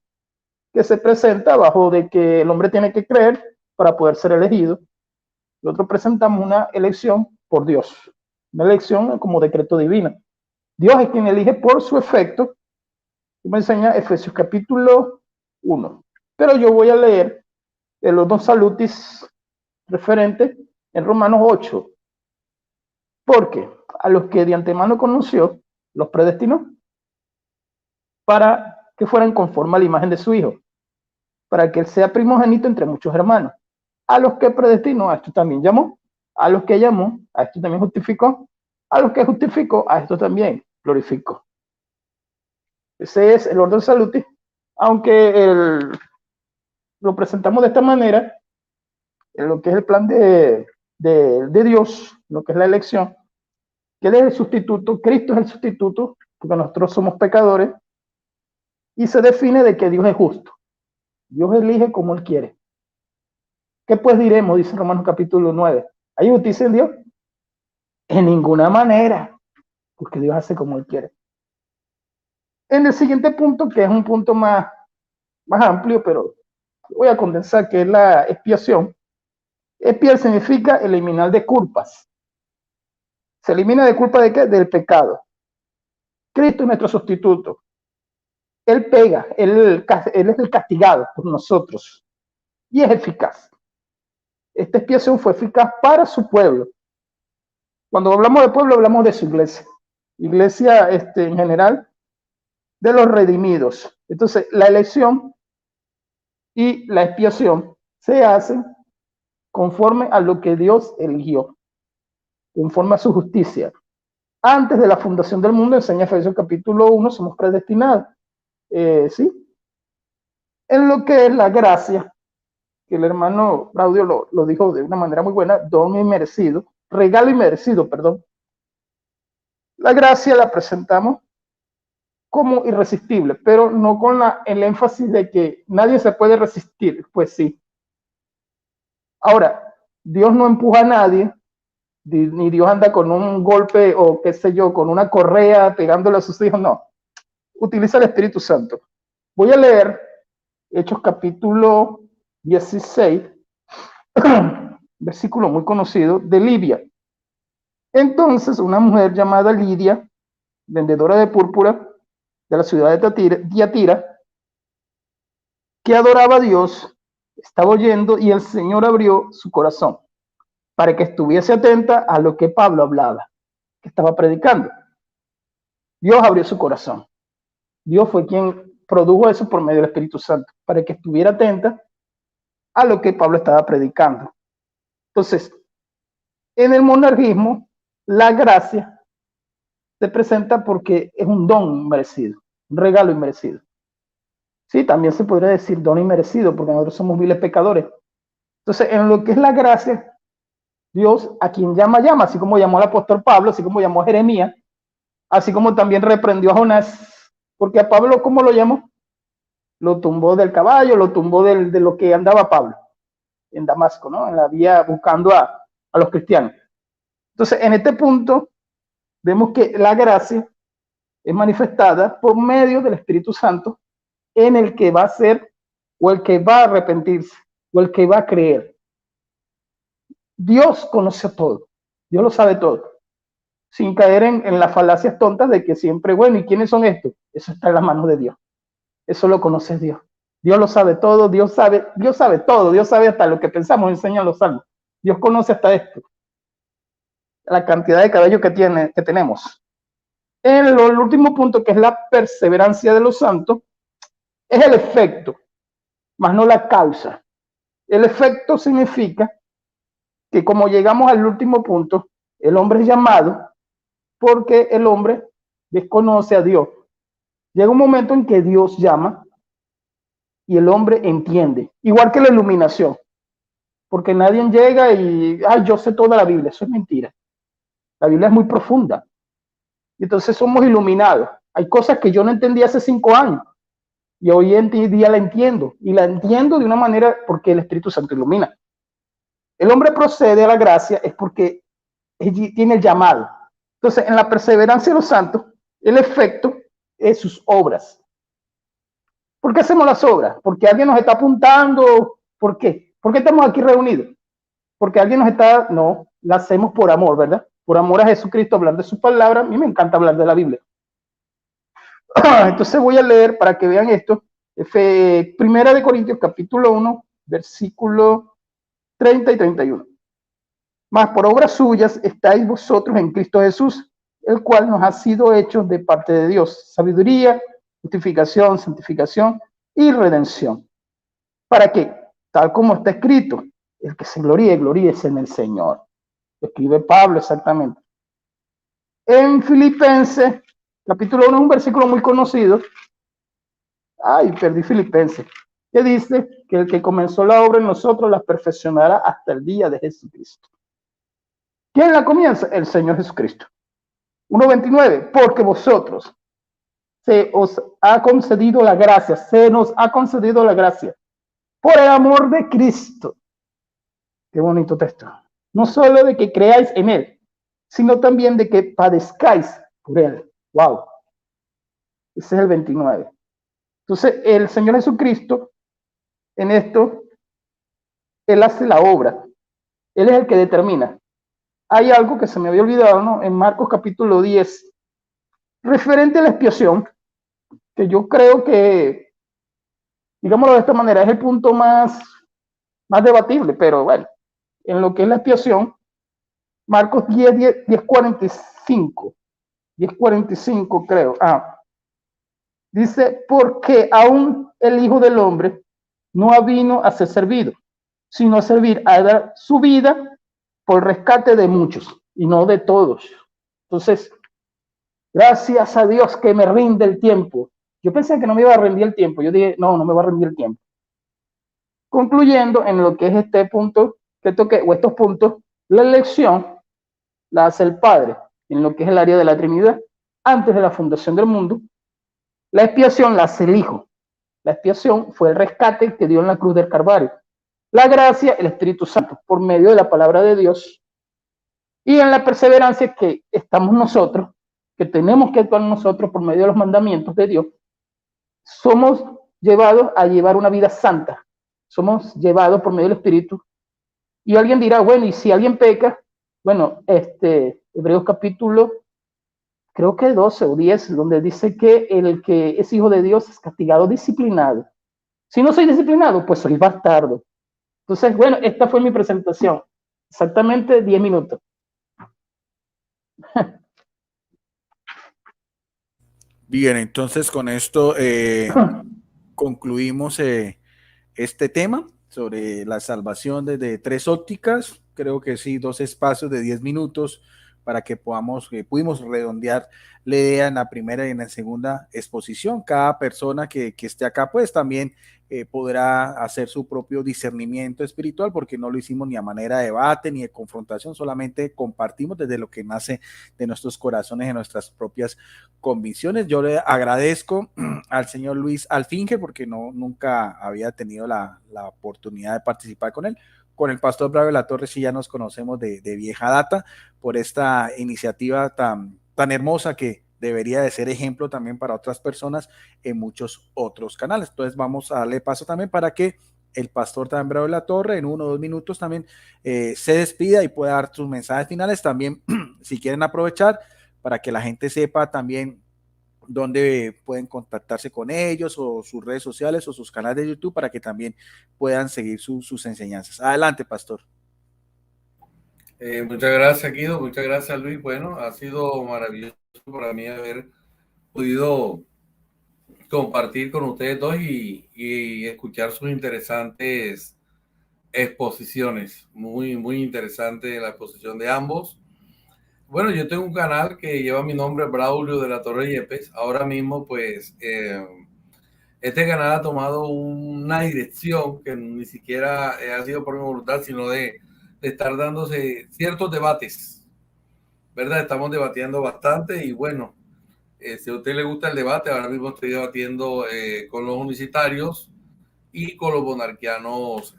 que se presenta bajo de que el hombre tiene que creer para poder ser elegido. Nosotros presentamos una elección por Dios, una elección como decreto divino. Dios es quien elige por su efecto. Me enseña Efesios capítulo 1. Pero yo voy a leer el Ordum Salutis referente en Romanos 8. Porque a los que de antemano conoció, los predestinó para que fueran conforme a la imagen de su Hijo, para que él sea primogénito entre muchos hermanos. A los que predestinó, a esto también llamó. A los que llamó, a esto también justificó. A los que justificó, a esto también glorificó. Ese es el Ordum Salutis, aunque lo presentamos de esta manera, en lo que es el plan de Dios, lo que es la elección, que Él es el sustituto, Cristo es el sustituto, porque nosotros somos pecadores, y se define de que Dios es justo. Dios elige como Él quiere. ¿Qué pues diremos? Dice Romanos capítulo 9. ¿Hay justicia en Dios? En ninguna manera, porque Dios hace como Él quiere. En el siguiente punto, que es un punto más amplio, pero voy a condensar, que es la expiación. Expiar significa eliminar de culpas. ¿Se elimina de culpa de qué? Del pecado. Cristo es nuestro sustituto. Él pega, él es el castigado por nosotros y es eficaz. Esta expiación fue eficaz para su pueblo. Cuando hablamos de pueblo, hablamos de su iglesia. Iglesia en general, de los redimidos. Entonces, la elección y la expiación se hacen conforme a lo que Dios eligió, conforme a su justicia. Antes de la fundación del mundo, enseña Efesios capítulo 1, somos predestinados. ¿Sí? En lo que es la gracia, que el hermano Claudio lo dijo de una manera muy buena, don y merecido, regalo y merecido, perdón. La gracia la presentamos como irresistible, pero no con el énfasis de que nadie se puede resistir, pues sí. Ahora, Dios no empuja a nadie, ni Dios anda con un golpe o qué sé yo, con una correa pegándole a sus hijos, no. Utiliza el Espíritu Santo. Voy a leer Hechos capítulo 16, versículo muy conocido, de Lidia. Entonces, una mujer llamada Lidia, vendedora de púrpura de la ciudad de Tiatira, que adoraba a Dios, estaba oyendo y el Señor abrió su corazón para que estuviese atenta a lo que Pablo hablaba, que estaba predicando. Dios abrió su corazón. Dios fue quien produjo eso por medio del Espíritu Santo, para que estuviera atenta a lo que Pablo estaba predicando. Entonces, en el monarquismo, la gracia se presenta porque es un don inmerecido, un regalo inmerecido. Sí, también se podría decir don inmerecido, porque nosotros somos viles pecadores. Entonces, en lo que es la gracia, Dios a quien llama, llama, así como llamó al apóstol Pablo, así como llamó a Jeremías, así como también reprendió a Jonás, porque a Pablo, ¿cómo lo llamó? Lo tumbó del caballo, lo tumbó de lo que andaba Pablo en Damasco, ¿no? En la vía buscando a los cristianos. Entonces, en este punto, vemos que la gracia es manifestada por medio del Espíritu Santo en el que va a ser, o el que va a arrepentirse, o el que va a creer. Dios conoce todo, Dios lo sabe todo. sin caer en las falacias tontas de que siempre, bueno, ¿y quiénes son estos? Eso está en las manos de Dios. Eso lo conoce Dios. Dios lo sabe todo, Dios sabe todo, Dios sabe hasta lo que pensamos, enseñan los salmos. Dios conoce hasta esto, la cantidad de cabello que tenemos. El último punto, que es la perseverancia de los santos, es el efecto, más no la causa. El efecto significa que, como llegamos al último punto, el hombre es llamado porque el hombre desconoce a Dios. Llega un momento en que Dios llama y el hombre entiende, igual que la iluminación, porque nadie llega y, ay, yo sé toda la Biblia. Eso es mentira. La Biblia es muy profunda y entonces somos iluminados. Hay cosas que yo no entendí hace 5 años y hoy en día la entiendo, y la entiendo de una manera porque el Espíritu Santo ilumina. El hombre procede a la gracia es porque tiene el llamado. Entonces, en la perseverancia de los santos, el efecto es sus obras. ¿Por qué hacemos las obras? Porque alguien nos está apuntando. ¿Por qué? ¿Por qué estamos aquí reunidos? Porque alguien nos está... No, la hacemos por amor, ¿verdad? Por amor a Jesucristo, hablar de su palabra. A mí me encanta hablar de la Biblia. Entonces voy a leer para que vean esto. Primera de Corintios, capítulo 1, versículo 30 y 31. Mas por obras suyas estáis vosotros en Cristo Jesús, el cual nos ha sido hecho de parte de Dios, sabiduría, justificación, santificación y redención. ¿Para qué? Tal como está escrito, el que se gloríe, gloríese en el Señor. Lo escribe Pablo exactamente. En Filipenses, capítulo 1, un versículo muy conocido. Ay, perdí Filipenses. Que dice que el que comenzó la obra en nosotros la perfeccionará hasta el día de Jesucristo. ¿Quién la comienza? El Señor Jesucristo. 1:29, porque vosotros se os ha concedido la gracia, se nos ha concedido la gracia, por el amor de Cristo. Qué bonito texto. No solo de que creáis en Él, sino también de que padezcáis por Él. Wow. Ese es el 29. Entonces, el Señor Jesucristo, en esto, Él hace la obra. Él es el que determina. Hay algo que se me había olvidado, ¿no? En Marcos capítulo 10, referente a la expiación, que yo creo que, digámoslo de esta manera, es el punto más debatible, pero bueno, en lo que es la expiación, Marcos 10:45, 10:45 creo. Dice, porque aún el Hijo del Hombre no vino a ser servido, sino a servir, a dar su vida por rescate de muchos y no de todos. Entonces, gracias a Dios que me rinde el tiempo. Yo pensé que no me iba a rendir el tiempo. Yo dije, no me va a rendir el tiempo. Concluyendo en lo que es este punto que toqué, o estos puntos, la elección la hace el Padre en lo que es el área de la Trinidad antes de la fundación del mundo. La expiación la hace el Hijo. La expiación fue el rescate que dio en la cruz del Calvario. La gracia, el Espíritu Santo, por medio de la palabra de Dios. Y en la perseverancia que estamos nosotros, que tenemos que actuar nosotros por medio de los mandamientos de Dios, somos llevados a llevar una vida santa. Somos llevados por medio del Espíritu. Y alguien dirá, bueno, y si alguien peca, bueno, Hebreos capítulo, creo que 12 o 10, donde dice que el que es hijo de Dios es castigado, disciplinado. Si no soy disciplinado, pues soy bastardo. Entonces, bueno, esta fue mi presentación. Exactamente 10 minutos. Bien, entonces con esto concluimos este tema sobre la salvación desde 3 ópticas. Creo que sí, 2 espacios de 10 minutos para que pudimos redondear la idea en la primera y en la segunda exposición. Cada persona que esté acá, pues también podrá hacer su propio discernimiento espiritual, porque no lo hicimos ni a manera de debate ni de confrontación, solamente compartimos desde lo que nace de nuestros corazones, de nuestras propias convicciones. Yo le agradezco al señor Luis Alfinge, porque nunca había tenido la oportunidad de participar con él. Con el pastor Bravo de la Torre sí ya nos conocemos de vieja data, por esta iniciativa tan hermosa que debería de ser ejemplo también para otras personas en muchos otros canales. Entonces vamos a darle paso también para que el pastor también Braulio La Torre en 1 o 2 minutos también se despida y pueda dar sus mensajes finales también, si quieren aprovechar, para que la gente sepa también dónde pueden contactarse con ellos o sus redes sociales o sus canales de YouTube para que también puedan seguir sus enseñanzas. Adelante, pastor. Muchas gracias, Guido. Muchas gracias, Luis. Bueno, ha sido maravilloso para mí haber podido compartir con ustedes dos y escuchar sus interesantes exposiciones. Muy, muy interesante la exposición de ambos. Bueno, yo tengo un canal que lleva mi nombre, Braulio de la Torre Yepes. Ahora mismo, pues, este canal ha tomado una dirección que ni siquiera ha sido por mi voluntad, sino de estar dándose ciertos debates, ¿verdad? Estamos debatiendo bastante y bueno, si a usted le gusta el debate, ahora mismo estoy debatiendo con los unicitarios y con los monarquianos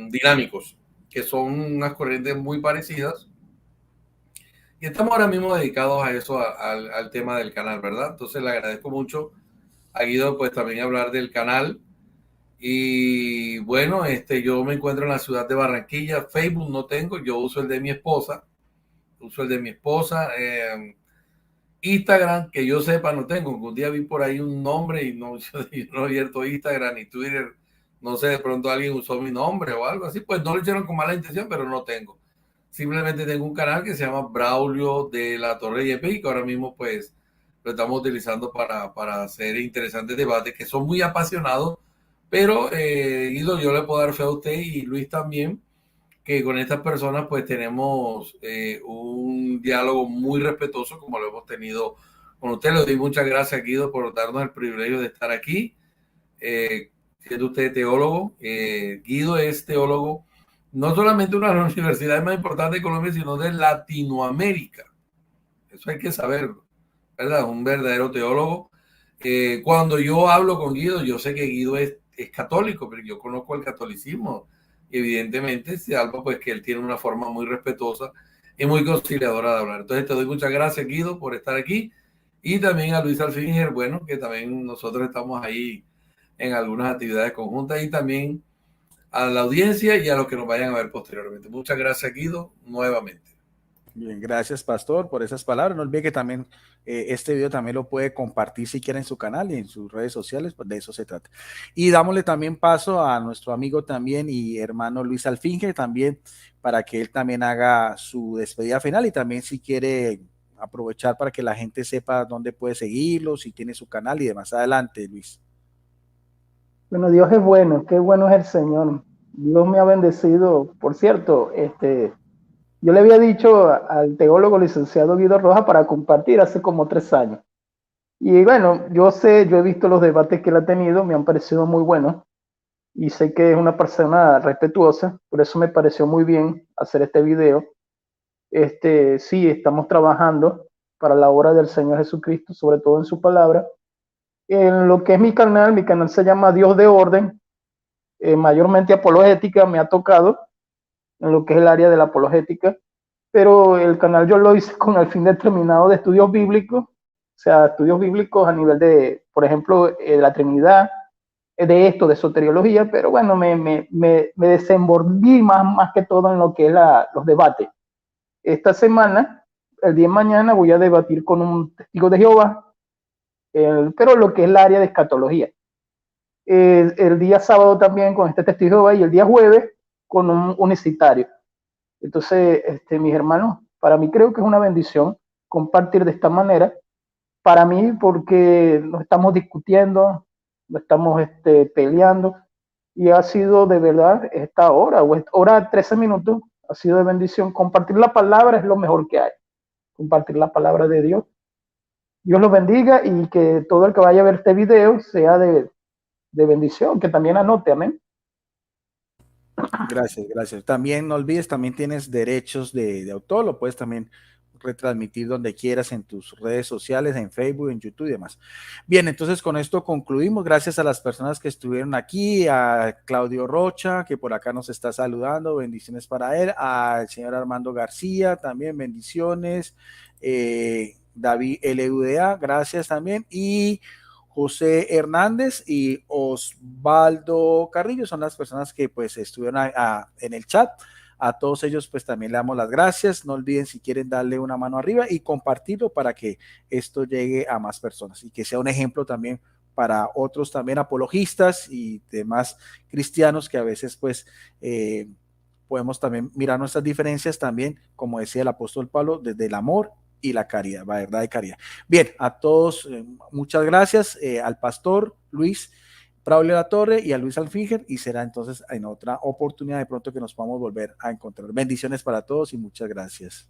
dinámicos, que son unas corrientes muy parecidas. Y estamos ahora mismo dedicados a eso, al tema del canal, ¿verdad? Entonces le agradezco mucho a Guido, pues también hablar del canal. Y bueno, yo me encuentro en la ciudad de Barranquilla. Facebook no tengo, yo uso el de mi esposa. Instagram, que yo sepa, no tengo. Un día vi por ahí un nombre y no, yo no he abierto Instagram ni Twitter. No sé, de pronto alguien usó mi nombre o algo así. Pues no lo hicieron con mala intención, pero no tengo. Simplemente tengo un canal que se llama Braulio de la Torre Yepes, que ahora mismo pues lo estamos utilizando para hacer interesantes debates que son muy apasionados. Pero Guido, yo le puedo dar fe a usted y Luis también, que con estas personas pues tenemos un diálogo muy respetuoso como lo hemos tenido con usted. Le doy muchas gracias, Guido, por darnos el privilegio de estar aquí. Siendo usted teólogo, Guido es teólogo no solamente una de las universidades más importantes de Colombia, sino de Latinoamérica. Eso hay que saberlo, ¿verdad? Un verdadero teólogo. Cuando yo hablo con Guido, yo sé que Guido es católico, pero yo conozco el catolicismo. Y evidentemente, se algo pues que él tiene una forma muy respetuosa y muy conciliadora de hablar. Entonces, te doy muchas gracias, Guido, por estar aquí. Y también a Luis Alfinger, bueno, que también nosotros estamos ahí en algunas actividades conjuntas y también a la audiencia y a los que nos vayan a ver posteriormente. Muchas gracias, Guido, nuevamente. Bien, gracias, pastor, por esas palabras. No olvide que también este video también lo puede compartir si quiere en su canal y en sus redes sociales, pues de eso se trata. Y dámosle también paso a nuestro amigo también y hermano Luis Alfinge también para que él también haga su despedida final y también si quiere aprovechar para que la gente sepa dónde puede seguirlo, si tiene su canal y demás. Adelante, Luis. Bueno, Dios es bueno, qué bueno es el Señor. Dios me ha bendecido. Por cierto, yo le había dicho al teólogo licenciado Guido Rojas para compartir hace como 3 años. Y bueno, yo he visto los debates que él ha tenido, me han parecido muy buenos y sé que es una persona respetuosa, por eso me pareció muy bien hacer este video. Sí, estamos trabajando para la obra del Señor Jesucristo, sobre todo en su palabra. En lo que es mi canal se llama Dios de Orden, mayormente apologética, me ha tocado en lo que es el área de la apologética, pero el canal yo lo hice con el fin determinado de estudios bíblicos, o sea, estudios bíblicos a nivel de, por ejemplo, la Trinidad, de esto, de soteriología, pero bueno, me desenvolví más que todo en lo que es los debates. Esta semana, el día de mañana, voy a debatir con un testigo de Jehová, pero lo que es el área de escatología. El día sábado también con este testigo de Jehová y el día jueves con un unicitario. Entonces, mis hermanos, para mí creo que es una bendición compartir de esta manera, para mí porque no estamos discutiendo, no estamos peleando, y ha sido de verdad esta hora, hora 13 minutos, ha sido de bendición. Compartir la palabra es lo mejor que hay, compartir la palabra de Dios. Dios los bendiga y que todo el que vaya a ver este video sea de bendición, que también anote, amén. Gracias, gracias. También no olvides, también tienes derechos de autor, lo puedes también retransmitir donde quieras en tus redes sociales, en Facebook, en YouTube y demás. Bien, entonces con esto concluimos. Gracias a las personas que estuvieron aquí, a Claudio Rocha, que por acá nos está saludando, bendiciones para él, al señor Armando García, también bendiciones, David LUDA, gracias también, y José Hernández y Osvaldo Carrillo son las personas que pues estuvieron en el chat. A todos ellos pues también le damos las gracias. No olviden, si quieren, darle una mano arriba y compartirlo para que esto llegue a más personas y que sea un ejemplo también para otros también apologistas y demás cristianos que a veces pues podemos también mirar nuestras diferencias también, como decía el apóstol Pablo, desde el amor y la caridad, la verdad y caridad. Bien, a todos muchas gracias, al pastor Luis Braulio La Torre y a Luis Alfinger, y será entonces en otra oportunidad de pronto que nos podamos volver a encontrar. Bendiciones para todos y muchas gracias.